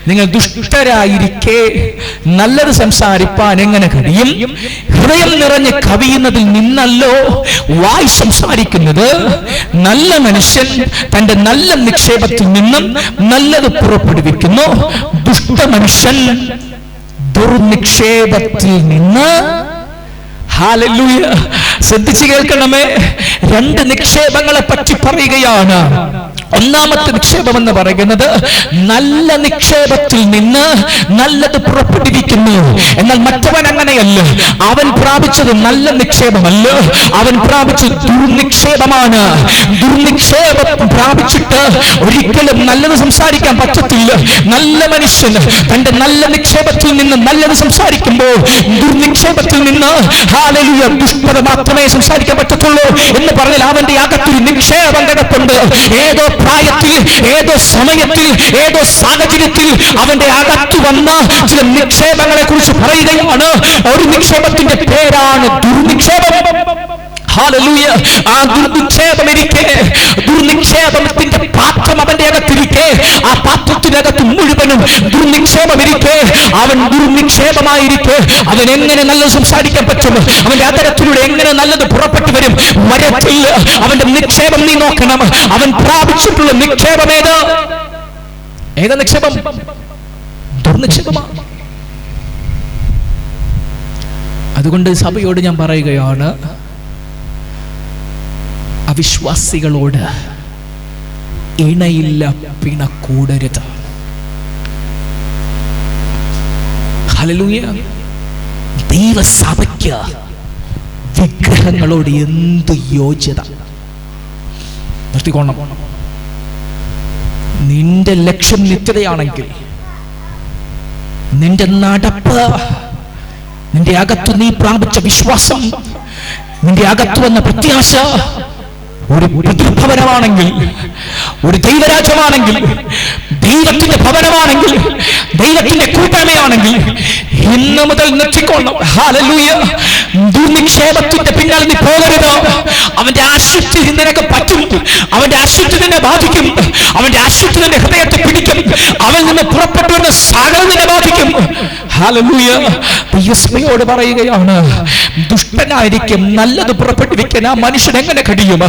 Speaker 1: നിങ്ങൾ ദുഷ്ടരായിരിക്കെ നല്ലത് സംസാരിപ്പാൻ എങ്ങനെ കഴിയും? ഹൃദയം നിറഞ്ഞ് കവിയുന്നതിൽ നിന്നല്ലോ വായ് സംസാരിക്കുന്നത്. നല്ല മനുഷ്യൻ തന്റെ നല്ല നിക്ഷേപത്തിൽ നിന്നും നല്ലത് പുറപ്പെടുവിക്കുന്നു, ദുഷ്ട മനുഷ്യൻ ദുർനിക്ഷേപത്തിൽ നിന്ന്. ഹല്ലേലൂയ. ശ്രദ്ധിച്ചു കേൾക്കണമേ, രണ്ട് നിക്ഷേപങ്ങളെ പറ്റി പറയുകയാണ്. ഒന്നാമത്തെ നിക്ഷേപം എന്ന് പറയുന്നത് നല്ല നിക്ഷേപത്തിൽ നിന്ന് നല്ലത് പുറപ്പെടുവിക്കുന്നു. എന്നാൽ മറ്റവൻ അങ്ങനെയല്ല. അവൻ പ്രാപിച്ചത് നല്ല നിക്ഷേപമല്ല, അവൻ പ്രാപിച്ചത് ദുർനിക്ഷേപമാണ്. ദുർനിക്ഷേപം പ്രാപിച്ചിട്ട് ഒരിക്കലും നല്ലത് സംസാരിക്കാൻ പറ്റത്തില്ല. നല്ല മനുഷ്യൻ തന്റെ നല്ല നിക്ഷേപത്തിൽ നിന്ന് നല്ലത് സംസാരിക്കുമ്പോൾ ദുർനിക്ഷേപത്തിൽ നിന്ന് ഹല്ലേലൂയ ദുഷ്ടത മാത്രമേ സംസാരിക്കാൻ പറ്റത്തുള്ളൂ എന്ന് പറഞ്ഞാൽ അവന്റെ അകത്തൊരു നിക്ഷേപം കിടപ്പുണ്ട്. ഏതോ പ്രായത്തിൽ, ഏതോ സമയത്തിൽ, ഏതോ സാഹചര്യത്തിൽ അവന്റെ അകത്ത് വന്ന ചില നിക്ഷേപങ്ങളെ കുറിച്ച് പറയുകയാണ്. ഒരു നിക്ഷേപത്തിന്റെ പേരാണ് ദുർനിക്ഷേപം. ഹല്ലേലൂയ. ആ ദുർനിക്ഷേപമിരിക്കെ, ദുർനിക്ഷേപത്തിന്റെ പാത്രം അവന്റെ അകത്തിരിക്കെ, ആ പാത്രത്തിനകത്ത് മുഴുവനും ദുർനിക്ഷേപമിരിക്കെ, അവൻ ദുർനിക്ഷേപമായിരിക്കെ അവൻ എങ്ങനെ നല്ലത് സംസാരിക്കാൻ പറ്റും? അവന്റെ അതരത്തിലൂടെ എങ്ങനെ നല്ലത് പുറപ്പെട്ടു വരും? മരത്തിൽ അവന്റെ നിക്ഷേപം നീ നോക്കണം. അവൻ പ്രാപിച്ചിട്ടുള്ള നിക്ഷേപം ഏത്? ഏതാ നിക്ഷേപം? ദുർനിക്ഷേപമാണ്. അതുകൊണ്ട് സഭയോട് ഞാൻ പറയുകയാണ്, അവിശ്വാസികളോട് ഇണയില്ല പിണ കൂടരുത്. ഹല്ലേലൂയ. ദൈവസഭയ്ക്ക് വിഗ്രഹങ്ങളോട് എന്ത് യോഗ്യത? നിർത്തിക്കോണം. നിന്റെ ലക്ഷ്യം നിത്യതയാണെങ്കിൽ, നിന്റെ നടപ്പ്, നിന്റെ അകത്ത് നീ പ്രാപിച്ച വിശ്വാസം, നിന്റെ അകത്ത് വന്ന പ്രത്യാശ ഒരു പിതൃഭവനമാണെങ്കിൽ, ഒരു ദൈവരാജ്യമാണെങ്കിൽ, ദൈവത്തിന്റെ ഭവനമാണെങ്കിൽ, ദൈവത്തിന്റെ കൂട്ടായ്മയാണെങ്കിൽ ഇന്ന് മുതൽ നിർത്തിക്കൊള്ളണം. ഹല്ലേലൂയ. ദുർനിക്ഷേപത്തിന്റെ പിന്നാലെ നീ പോകരുത്. അവന്റെ അശുദ്ധി നിനക്ക് പറ്റും, അവന്റെ അശുദ്ധി നിന്നെ ബാധിക്കും, അവന്റെ അശുദ്ധി നിന്റെ ഹൃദയത്തെ പിടിക്കും, അവൻ നിന്ന് പുറപ്പെട്ടു വരുന്ന സകലം നിന്നെ ബാധിക്കും. ഹല്ലേലൂയ. ദൈവസഭയോട് പറയുകയാണ്, ദുഷ്ടനായിരിക്കും നല്ലത് പുറപ്പെടുവിക്കാൻ ആ മനുഷ്യൻ എങ്ങനെ കഴിയും?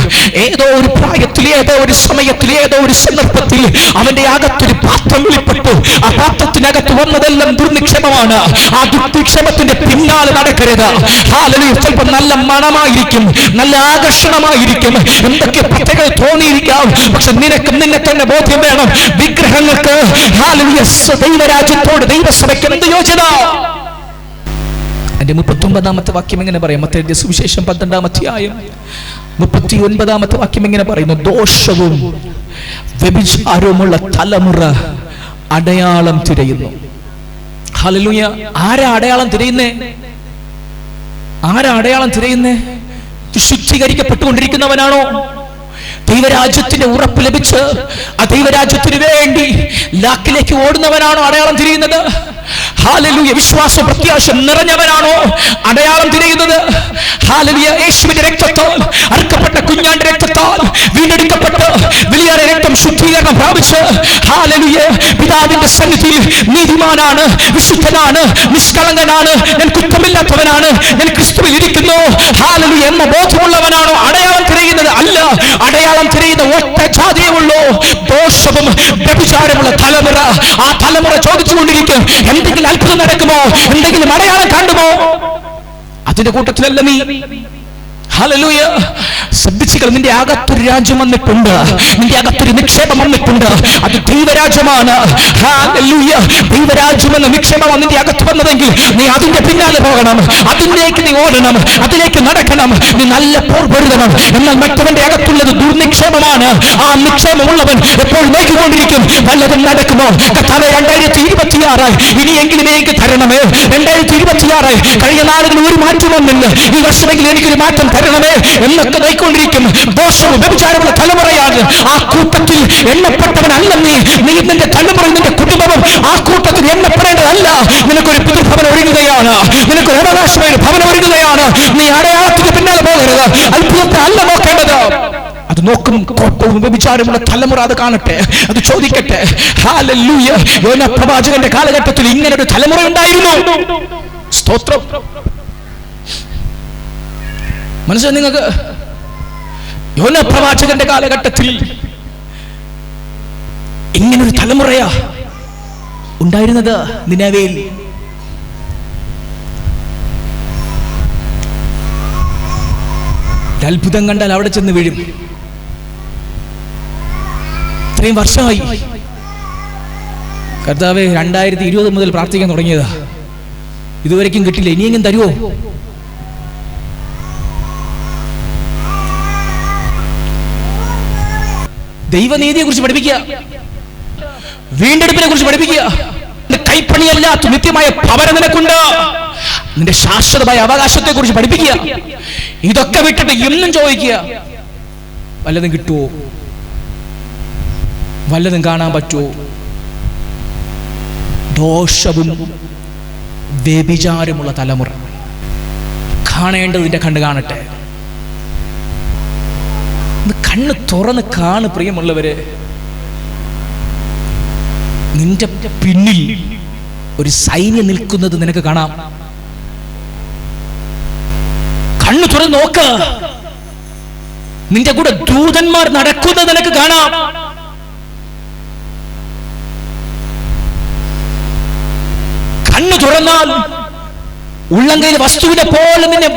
Speaker 1: ഏതോ ഒരു പ്രായത്തിൽ, ഏതോ ഒരു സമയത്തിൽ, ഏതോ ഒരു സന്ദർഭത്തിൽ അവന്റെ അകത്തൊരു പാത്രം വെളിപ്പെട്ടു. ആ പാത്രത്തിനകത്ത് വന്നതെല്ലാം ദുർനിക്ഷേപമാണ്. ആ ദുർനിക്ഷേപത്തിന്റെ പിന്നാലെ നടക്കരുത്. ഹല്ലേലൂയ. ചിലപ്പോൾ നല്ല മണമായിരിക്കും, നല്ല ആകർഷണമായിരിക്കും, എന്തൊക്കെ പ്രത്യേകത തോന്നിയിരിക്കാം. പക്ഷെ നിനക്ക് നിന്നെ തന്നെ ബോധ്യം വേണം, വിഗ്രഹങ്ങൾക്ക് ഹല്ലേലൂയ ദൈവരാജ്യത്തോട് ദൈവസഭയ്ക്ക് എന്ത് യോഗ്യത? അതിന്റെ 39-ാമത്തെ വാക്യം എങ്ങനെ പറയാം? മത്തായിയുടെ സുവിശേഷം 12-ാം അധ്യായം 39-ാമത്തെ വാക്യം എങ്ങനെ പറയുന്നു? ദോഷവും വ്യഭിചാരവുമുള്ള തലമുറ അടയാളം തിരയുന്നു. ഹല്ലേലൂയ. ആരാ അടയാളം തിരയുന്നേ? ആരാ അടയാളം തിരയുന്നേ? ശുദ്ധീകരിക്കപ്പെട്ടുകൊണ്ടിരിക്കുന്നവനാണോ? ദൈവരാജ്യത്തിന്റെ ഉറപ്പ് ലഭിച്ച് ആ ദൈവരാജ്യത്തിന് വേണ്ടി ലാക്കിലേക്ക് ഓടുന്നവനാണോ അടയാളം തിരിയുന്നത്? ഹല്ലേലൂയ. വിശ്വാസ പ്രത്യാശ നിറഞ്ഞവനാണോ അടയാളം തിരിയുന്നത്? ഹല്ലേലൂയ. യേശുവിന്റെ രക്തത്താൽ, അറുക്കപ്പെട്ട കുഞ്ഞാന്റെ രക്തത്താൽ വീണ്ടെടുക്കപ്പെട്ട് വലിയേറെ രക്തം ശുദ്ധീകരണം പ്രാപിച്ച് ഹല്ലേലൂയ പിതാവിന്റെ സന്നിധിയിൽ നീതിമാനാണ്, വിശുദ്ധനാണ്, നിഷ്കളങ്കനാണ്, ഞാൻ കുറ്റമില്ലാത്തവനാണ്, ഞാൻ ക്രിസ്തുവിൽ ഇരിക്കുന്നു ഹല്ലേലൂയ എന്ന ബോധമുള്ളവനാണോ അടയാളം തിരയുന്നത്? അല്ല. അടയാളം തിരയുന്ന ഒറ്റ ജാതിയേ ഉള്ളൂ, ദോഷവും വ്യഭിചാരമുള്ള തലമുറ. ആ തലമുറ ചോദിച്ചുകൊണ്ടിരിക്കും, എന്തെങ്കിലും അത്ഭുതം നടക്കുമോ, എന്തെങ്കിലും അടയാളം കാണുമോ? അതിന്റെ കൂട്ടത്തിലല്ല നീ. ഹല്ലേലൂയ. ശ്രദ്ധിച്ചുകൾ, നിന്റെ അകത്തൊരു രാജ്യം വന്നിട്ടുണ്ട്, നിന്റെ അകത്തൊരു നിക്ഷേപം വന്നിട്ടുണ്ട്. അത് ദൈവരാജ്യമാണ്. ഹല്ലേലൂയ. ദൈവരാജ്യം എന്ന നിക്ഷേപമാണ് നിന്റെ അകത്ത് വന്നതെങ്കിൽ നീ അതിന്റെ പിന്നാലെ പോകണം, അതിലേക്ക് നീ ഓടണം, അതിലേക്ക് നടക്കണം, നീ നല്ല പോർ പൊരുതണം. എന്നാൽ മറ്റവന്റെ അകത്തുള്ളത് ദുർനിക്ഷേപമാണ്. ആ നിക്ഷേപമുള്ളവൻ എപ്പോൾ നോക്കിക്കൊണ്ടിരിക്കും, വല്ലതും നടക്കുമോ? കർത്താവേ, 2026 ഇനിയെങ്കിലും എനിക്ക് തരണമേ. 2026 കഴിഞ്ഞ നാളുകളിൽ ഒരു മാറ്റം വന്നില്ല, ഈ വർഷമെങ്കിലും എനിക്കൊരു മാറ്റം തരണമേ എന്നൊക്കെ നോക്കിക്കൊണ്ടിരിക്കും. ദോഷവും വ്യഭിചാരമുള്ള തലമുറയാണ്. ആ കൂട്ടത്തിൽ എണ്ണപ്പെട്ടവനല്ല നീ. നീ നിന്റെ തലമുറയും നിന്റെ കുടുംബവും ആ കൂട്ടത്തിൽ എണ്ണപ്പെടേണ്ടതല്ല. നിനക്കൊരു പിതൃഭവനം ഒരുങ്ങുകയാണ്, നിനക്കൊരു അവകാശമായ ഭവനം ഒരുങ്ങുകയാണ്. നീ അടയാളത്തിന് പിന്നാലെ പോകരുത്, അത്ഭുതത്തെ അല്ല നോക്കേണ്ടത്. അത് നോക്കും കോട്ടവും വ്യഭിചാരമുള്ള തലമുറ അത് കാണട്ടെ, അത് ചോദിക്കട്ടെ. ഹല്ലേലൂയ. യോനാ പ്രവാചകന്റെ കാലഘട്ടത്തിൽ ഇങ്ങനൊരു തലമുറ ഉണ്ടായിരുന്നു. സ്തോത്രം. മനസ്സിലായി നിങ്ങൾക്ക്? യോനാ പ്രവാചകന്റെ കാലഘട്ടത്തിൽ ഇങ്ങനൊരു തലമുറയാ ഉണ്ടായിരുന്നത് നിനവേയിൽ. അത്ഭുതം കണ്ടാൽ അവിടെ ചെന്ന് വീഴും. ഇത്രയും വർഷമായി കർത്താവേ, 2020 മുതൽ പ്രാർത്ഥിക്കാൻ തുടങ്ങിയതാ, ഇതുവരെയ്ക്കും കിട്ടില്ല, ഇനിയെങ്കിലും തരുമോ? ദൈവനീതിയെ കുറിച്ച് പഠിപ്പിക്കുക, വീണ്ടെടുപ്പിനെ കുറിച്ച് പഠിപ്പിക്കുക. കൈപ്പണിയല്ലാത്ത നിത്യമായ ഭവനം നിനക്കുണ്ട്, നിന്റെ ശാശ്വതമായ അവകാശത്തെ കുറിച്ച് പഠിപ്പിക്കുക. ഇതൊക്കെ വിട്ടിട്ട് എന്നും ചോദിക്കുക, വല്ലതും കിട്ടുമോ, വല്ലതും കാണാൻ പറ്റുമോ? ദോഷവും വ്യഭിചാരമുള്ള തലമുറ കാണേണ്ടത് നിന്റെ കണ്ണ് കാണട്ടെ. കണ്ണ് തുറന്ന് കാണ് പ്രിയമുള്ളവരെ. നിന്റെ പിന്നിൽ ഒരു സൈന്യം നിൽക്കുന്നത് നിനക്ക് കാണാം. കണ്ണു തുറന്ന് നോക്ക്, നിന്റെ കൂടെ ദൂതന്മാർ നടക്കുന്നത് നിനക്ക് കാണാം. കണ്ണു തുറന്നാൽ ഉള്ളങ്കയിൽ വസ്തുവിനെ പോലെ നിന്നെ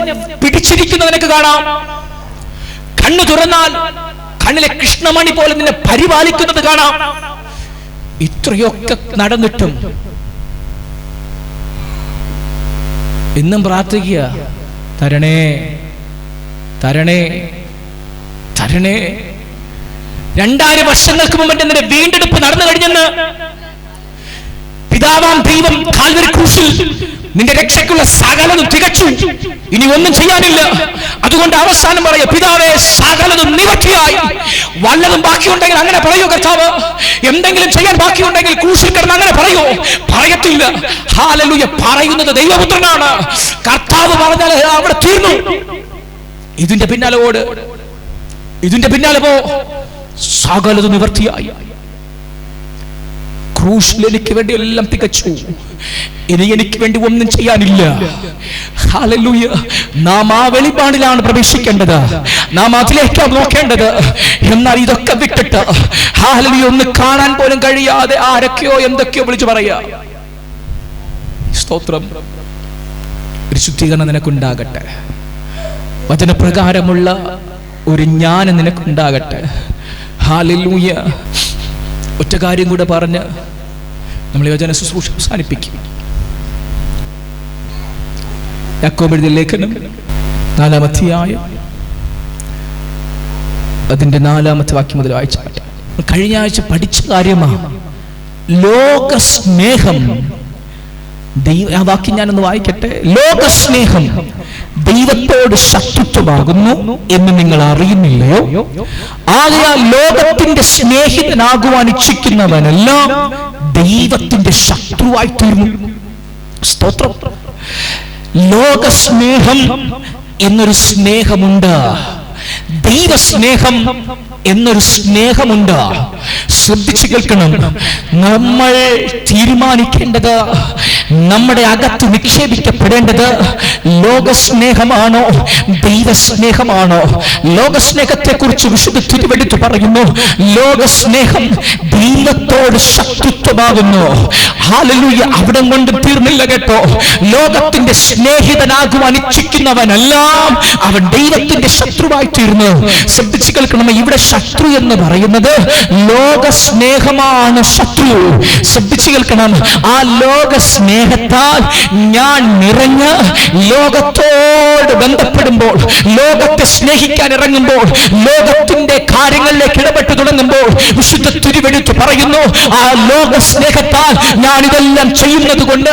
Speaker 1: പിടിച്ചിരിക്കുന്നത് നിനക്ക് കാണാം. കണ്ണു തുറന്നാൽ കണ്ണിലെ കൃഷ്ണമണി പോലെ നിന്നെ പരിപാലിക്കുന്നത് കാണാം. ഇത്രയൊക്കെ നടന്നിട്ടും ഇന്നും പ്രാർത്ഥിക്കുക, തരണേ തരണേ തരണേ. 2000 വർഷങ്ങൾക്ക് മുമ്പ് നിന്റെ വീണ്ടെടുപ്പ് നടന്നു കഴിഞ്ഞെന്ന് പിതാവാം ദൈവം കാൽവരി ക്രൂശിൽ നിന്റെ രക്ഷയ്ക്കുള്ള സകലതും തികച്ചു, ഇനി ഒന്നും ചെയ്യാനില്ല. അതുകൊണ്ട് അവസാനം പറയുക, പിതാവേ, സകലതും നിവൃത്തിയായി. വല്ലതും ബാക്കിയുണ്ടെങ്കിൽ അങ്ങനെ പറയൂ കർത്താവ്. എന്തെങ്കിലും ചെയ്യാൻ ബാക്കിയുണ്ടെങ്കിൽ ക്രൂശിൽ കിടന്ന് അങ്ങനെ പറയൂ. പറയത്തില്ല. ഹല്ലേലൂയ. പറയുന്നത് ദൈവപുത്രനാണ്. കർത്താവ് പറഞ്ഞാൽ അവിടെ തീർന്നു. ഇതിന്റെ പിന്നാലെ ഓട്, ഇതിന്റെ പിന്നാലെ പോ. സകലതും നിവൃത്തിയായി. ക്രൂശിൽ എനിക്ക് വേണ്ടി എല്ലാം തികച്ചു, ഇനി എനിക്ക് വേണ്ടി ഒന്നും ചെയ്യാനില്ല. ഹല്ലേലൂയ. നാം ആ വെളിപാടിലാണ് പ്രവേശിക്കേണ്ടത്, നാം അതിലേക്കാണ് നോക്കേണ്ടത്. എന്നാൽ ഇതൊക്കെ വിട്ടിട്ട് ഹല്ലേലൂയ ഒന്ന് കാണാൻ പോലും കഴിയാതെ ആരൊക്കെയോ എന്തൊക്കെയോ വിളിച്ചു പറയാ. സ്തോത്രം. ഒരു ശുദ്ധീകരണം നിനക്കുണ്ടാകട്ടെ, വചനപ്രകാരമുള്ള ഒരു ജ്ഞാനം നിനക്കുണ്ടാകട്ടെ. ഹല്ലേലൂയ. ഒറ്റ കാര്യം കൂടെ പറഞ്ഞ് നമ്മൾ വചന ശുശ്രൂഷ അവസാനിപ്പിക്കും. യാക്കോബ് എഴുതിയ ലേഖനം 4-ാം അധ്യായം അതിന്റെ 4-ാമത്തെ വാക്യം മുതൽ വായിച്ചാട്ടെ. കഴിഞ്ഞ ആഴ്ച പഠിച്ച കാര്യമാണ്. ലോകസ്നേഹം ആ വാക്യം ഞാനൊന്ന് വായിക്കട്ടെ. ലോകസ്നേഹം ദൈവത്തോട് ശത്രുത്വമാകുന്നു എന്ന് നിങ്ങൾ അറിയുന്നില്ലയോ? ആകയാൽ ലോകത്തിന്റെ സ്നേഹിതനാകുവാൻ ഇച്ഛിക്കുന്നവനെല്ലാം ദൈവത്തിന്റെ ശത്രുവായി തീർന്നു. സ്തോത്രം. ലോകസ്നേഹം എന്നൊരു സ്നേഹമുണ്ട്, ദൈവസ്നേഹം എന്നൊരു സ്നേഹമുണ്ട്. ശ്രദ്ധിച്ചു കേൾക്കണം. നമ്മൾ തീരുമാനിക്കേണ്ടത്, നമ്മുടെ അകത്ത് നിക്ഷേപിക്കപ്പെടേണ്ടത് ലോകസ്നേഹമാണോ ദൈവസ്നേഹമാണോ? ലോകസ്നേഹത്തെ കുറിച്ച് വിശുദ്ധ തിരുവെടുത്ത് പറയുന്നു, ലോകസ്നേഹം ദൈവത്തോട് ശത്രുത്വമാകുന്നു. ഹല്ലേലൂയ. അവിടെ കൊണ്ട് തീർന്നില്ല കേട്ടോ. ലോകത്തിന്റെ സ്നേഹിതനാകുവാൻ ഇച്ഛിക്കുന്നവനെല്ലാം അവൻ ദൈവത്തിന്റെ ശത്രുവായി തീർന്നു. ശ്രദ്ധിച്ചു കേൾക്കണം. ഇവിടെ ശത്രു എന്ന് പറയുന്നത് ലോകസ്നേഹമാണ്. ശത്രു. ശ്രദ്ധിച്ചു കേൾക്കണം. ആ ലോകസ്നേഹത്താൽ ഞാൻ നിറഞ്ഞ് ലോകത്തോട് ബന്ധപ്പെടുമ്പോൾ, ലോകത്തെ സ്നേഹിക്കാൻ ഇറങ്ങുമ്പോൾ, ലോകത്തിന്റെ കാര്യങ്ങളിലേക്ക് ഇടപെട്ട് തുടങ്ങുമ്പോൾ, വിശുദ്ധ തിരുവെടുത്ത് പറയുന്നു, ആ ലോകസ്നേഹത്താൽ ഞാൻ ഇതെല്ലാം ചെയ്യുന്നത് കൊണ്ട്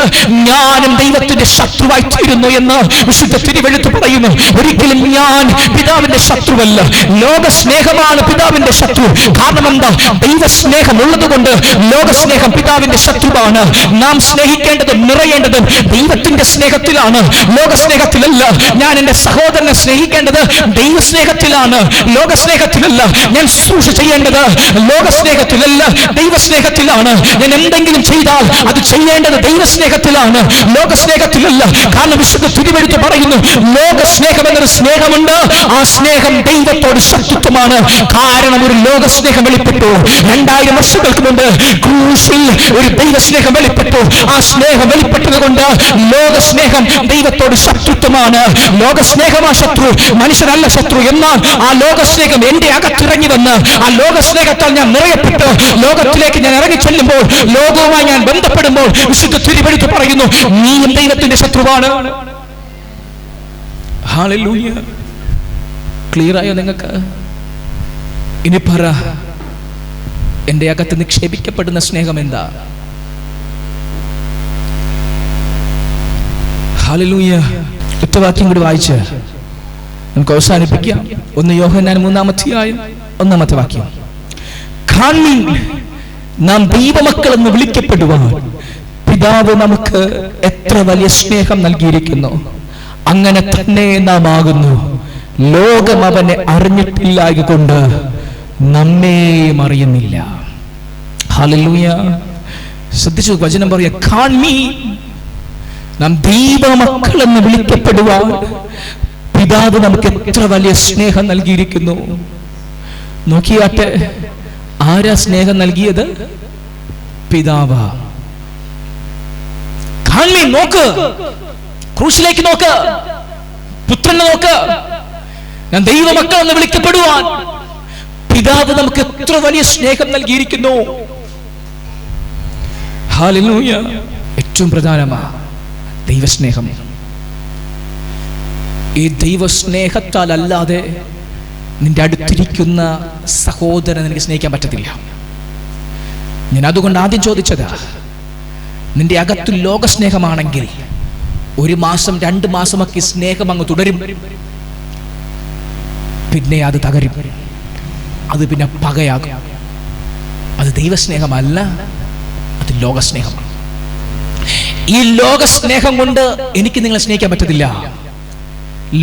Speaker 1: ഞാനും ദൈവത്തിന്റെ ശത്രുവായി തീരുന്നു എന്ന് വിശുദ്ധ തിരുവെടുത്ത് പറയുന്നു. ഒരിക്കലും ഞാൻ പിതാവിന്റെ ശത്രുവല്ല, ലോകസ്നേഹമാണ് പിതാവിന്റെ ശത്രു. കാരണം എന്താ? ദൈവസ്നേഹം ഉള്ളത് കൊണ്ട് ലോകസ്നേഹം പിതാവിന്റെ ശത്രുവാണ്. നാം സ്നേഹിക്കേണ്ടതും നിറയേണ്ടതും ദൈവത്തിന്റെ സ്നേഹത്തിലാണ്, ലോകസ്നേഹത്തിലല്ല. ഞാൻ എന്റെ സഹോദരനെ സ്നേഹിക്കേണ്ടത് ദൈവസ്നേഹത്തിലാണ്, ലോകസ്നേഹത്തിലല്ല. ഞാൻ ശുശ്രൂഷ ചെയ്യേണ്ടത് ലോകസ്നേഹത്തിലല്ല, ദൈവസ്നേഹത്തിലാണ്. ഞാൻ എന്തെങ്കിലും ചെയ്താൽ അത് ചെയ്യേണ്ടത് ദൈവസ്നേഹത്തിലാണ്, ലോകസ്നേഹത്തിലല്ല. കാരണം വിശുദ്ധ തിരുവെടുത്ത് പറയുന്നു, ലോകസ്നേഹം എന്നൊരു സ്നേഹമുണ്ട്. ആ സ്നേഹം ദൈവത്തോട് ശത്രുത്വമാണ്. കാരണം ഒരു ലോകസ്നേഹം വെളിപ്പെട്ടു 2000 വർഷങ്ങൾക്ക് മുമ്പ് ക്രൂശിൽ. ഒരു ദൈവസ്നേഹം വെളിപ്പെട്ടു. ആ സ്നേഹം വെളിപ്പെട്ടത് കൊണ്ട് ലോകസ്നേഹം ദൈവത്തോട് ശത്രുത്വമാണ്. ലോകസ്നേഹമാ ശത്രു, മനുഷ്യനല്ല ശത്രു. എന്നാൽ ആ ലോകസ്നേഹം എന്റെ അകത്തിറങ്ങി വന്ന്, ആ ലോകസ്നേഹത്താൽ ഞാൻ നിറയപ്പെട്ട് ലോകത്തിലേക്ക് ഞാൻ ഇറങ്ങി ചെല്ലുമ്പോൾ, ലോകവുമായി ഞാൻ ബന്ധപ്പെടുമ്പോൾ, വിശുദ്ധ തിരുവെടുത്ത് പറയുന്നു, നീയും ദൈവത്തിന്റെ ശത്രുവാണ്. ഹല്ലേലൂയ. ക്ലിയർ ആയോ നിങ്ങൾക്ക്? ഇനി പറ, എന്റെ അകത്ത് നിക്ഷേപിക്കപ്പെടുന്ന സ്നേഹം എന്താ? ഹല്ലേലൂയ. ഒറ്റ വാക്യം കൂടി വായിച്ച് നമുക്ക് അവസാനിപ്പിക്കാം. 1 യോഹന്നാൻ 3-ാമത്തെ വാക്യം. കാൺമീൻ, നാം ദൈവമക്കൾ എന്ന് വിളിക്കപ്പെടുവാൻ പിതാവ് നമുക്ക് എത്ര വലിയ സ്നേഹം നൽകിയിരിക്കുന്നു. അങ്ങനെ തന്നെ നാം ആകുന്നു. ലോകം അവനെ അറിഞ്ഞിട്ടില്ലായകൊണ്ട് നമ്മെയും അറിയുന്നില്ല. ഹല്ലേലൂയ. ശ്രദ്ധിച്ചു വചനം പറയാ, കാൺമീ, നാം ദൈവമക്കൾ എന്ന് വിളിക്കപ്പെടുവാൻ പിതാവ് നമുക്ക് എത്ര വലിയ സ്നേഹം നൽകിയിരിക്കുന്നു. നോക്കിയാട്ടെ, ആരാ സ്നേഹം നൽകിയത്? പിതാവ്. കാൺമീൻ, നോക്ക്, ക്രൂശിലേക്ക് നോക്ക്, പുത്രനെ നോക്ക്. ഞാൻ ദൈവമക്കൾ എന്ന് വിളിക്കപ്പെടുവാൻ പിതാവ് നമുക്ക് എത്ര വലിയ സ്നേഹം നൽകിയിരിക്കുന്നു. ഹല്ലേലൂയ. ഏറ്റവും പ്രധാനമാണ് ദൈവസ്നേഹം. ഈ ദൈവസ്നേഹത്താൽ അല്ലാതെ നിന്റെ അടുത്തിരിക്കുന്ന സഹോദരനെ നിനക്ക് സ്നേഹിക്കാൻ പറ്റത്തില്ല. ഞാൻ അതുകൊണ്ട് ആദ്യം ചോദിച്ചതാ, നിന്റെ അകത്ത് ലോകസ്നേഹമാണെങ്കിൽ 1 മാസം 2 മാസമൊക്കെ സ്നേഹം അങ്ങ് തുടരും, പിന്നെ അത് തകരും, അത് പിന്നെ പകയാകും. അത് ദൈവസ്നേഹമല്ല, അത് ലോകസ്നേഹമാണ്. ഈ ലോകസ്നേഹം കൊണ്ട് എനിക്ക് നിങ്ങളെ സ്നേഹിക്കാൻ പറ്റത്തില്ല.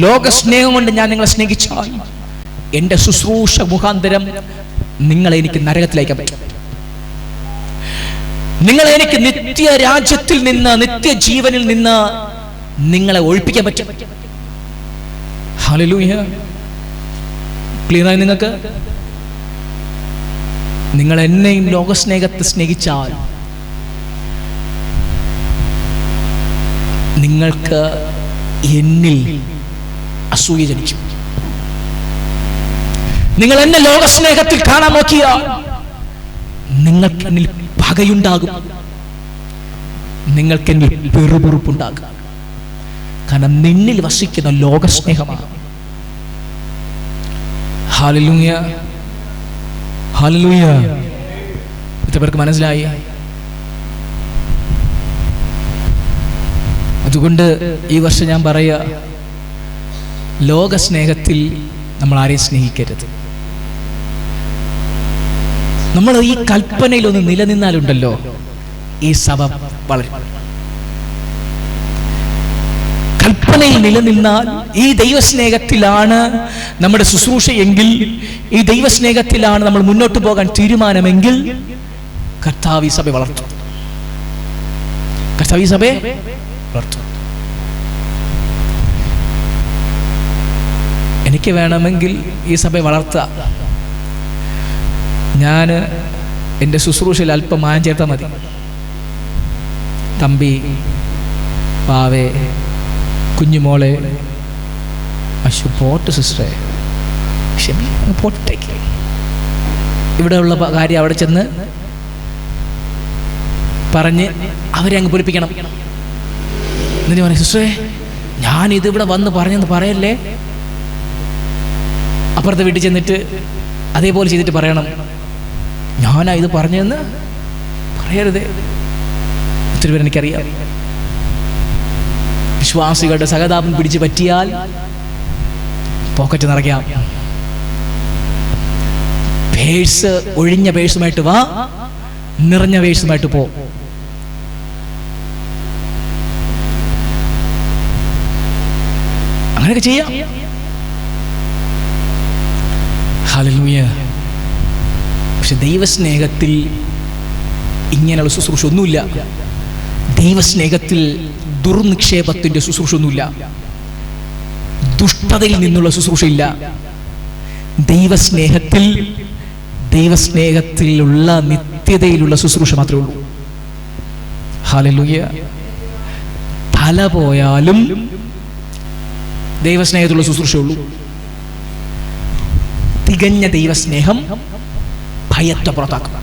Speaker 1: ലോകസ്നേഹം കൊണ്ട് ഞാൻ നിങ്ങളെ സ്നേഹിച്ചാൽ എന്റെ ശുശ്രൂഷ മുഖാന്തരം നിങ്ങളെ എനിക്ക് നരകത്തിലേക്ക് പറ്റും. നിങ്ങളെ എനിക്ക് നിത്യ രാജ്യത്തിൽ നിന്ന്, നിത്യജീവനിൽ നിന്ന് നിങ്ങളെ ഒഴിപ്പിക്കാൻ പറ്റും. ഹല്ലേലൂയ. ക്ലിയറായി നിങ്ങൾക്ക്? നിങ്ങൾ എന്നെയും ലോകസ്നേഹത്തെ സ്നേഹിച്ചാൽ നിങ്ങൾക്ക് എന്നിൽ അസൂയ ജനിക്കും. നിങ്ങൾ എന്നെ ലോകസ്നേഹത്തിൽ കാണാൻ നോക്കിയാൽ നിങ്ങൾക്ക് എന്നിൽ പകയുണ്ടാകും, നിങ്ങൾക്ക് എന്നിൽ പെറുപെറുപ്പുണ്ടാകും. കാരണം നിന്നിൽ വസിക്കുന്ന ലോകസ്നേഹമാണ്. Hallelujah, hallelujah. എത്ര പേർക്ക് മനസ്സിലായി? അതുകൊണ്ട് ഈ വർഷം ഞാൻ പറയുക, ലോകസ്നേഹത്തിൽ നമ്മൾ ആരെയും സ്നേഹിക്കരുത്. നമ്മൾ ഈ കൽപ്പനയിലൊന്ന് നിലനിന്നാലുണ്ടല്ലോ ഈ സഭ വളരും. കൽപ്പനയിൽ നിലനിന്നാൽ, ഈ ദൈവസ്നേഹത്തിലാണ് നമ്മുടെ ശുശ്രൂഷ എങ്കിൽ, ഈ ദൈവസ്നേഹത്തിലാണ് നമ്മൾ മുന്നോട്ട് പോകാൻ തീരുമാനമെങ്കിൽ, കർത്താവ് ഈ സഭയെ വളർത്തും. കർത്താവ് ഈ സഭയെ വളർത്തും. എനിക്ക് വേണമെങ്കിൽ ഈ സഭയെ വളർത്താം. ഞാൻ എൻ്റെ ശുശ്രൂഷയിൽ അല്പം മായം ചേർത്താൽ മതി. തമ്പി, പാവേ, കുഞ്ഞുമോളെ, അശു പോട്ട് സിസ്റ്ററെ, പൊട്ടയ്ക്ക് ഇവിടെയുള്ള കാര്യം അവിടെ ചെന്ന് പറഞ്ഞ് അവരെ അങ്ങ് പൊലിപ്പിക്കണം. എന്നിട്ട് പറയും, സിസ്റ്ററെ ഞാനിതിവിടെ വന്ന് പറഞ്ഞെന്ന് പറയല്ലേ. അപ്പുറത്തെ വീട്ടിൽ ചെന്നിട്ട് അതേപോലെ ചെയ്തിട്ട് പറയണം, ഞാനാ ഇത് പറഞ്ഞതെന്ന് പറയരുതേ. ഒത്തിരി പേര് എനിക്കറിയാം, വിശ്വാസികളുടെ സഹതാപം പിടിച്ച് പറ്റിയാൽ പോക്കറ്റ് നിറയ്ക്കാം. പേഴ്സ്, ഒഴിഞ്ഞ പേഴ്സുമായിട്ട് വാ, നിറഞ്ഞ പേഴ്സുമായിട്ട് പോ. അങ്ങനെയൊക്കെ ചെയ്യാം. ഹല്ലേലൂയ. പക്ഷെ ദൈവസ്നേഹത്തിൽ ഇങ്ങനെയുള്ള ശുശ്രൂഷ ഒന്നുമില്ല. ദൈവസ്നേഹത്തിൽ ദുർനിക്ഷേപത്തിന്റെ ശുശ്രൂഷ ഒന്നുമില്ല. ദുഷ്ടതയിൽ നിന്നുള്ള ശുശ്രൂഷയില്ല. ദൈവസ്നേഹത്തിലുള്ള നിത്യതയിലുള്ള ശുശ്രൂഷ മാത്രമേ ഉള്ളൂ. ഹല്ലേലൂയ. തല പോയാലും ദൈവസ്നേഹത്തിലുള്ള ശുശ്രൂഷയുള്ളൂ. തികഞ്ഞ ദൈവസ്നേഹം ഭയത്തെ പുറത്താക്കും.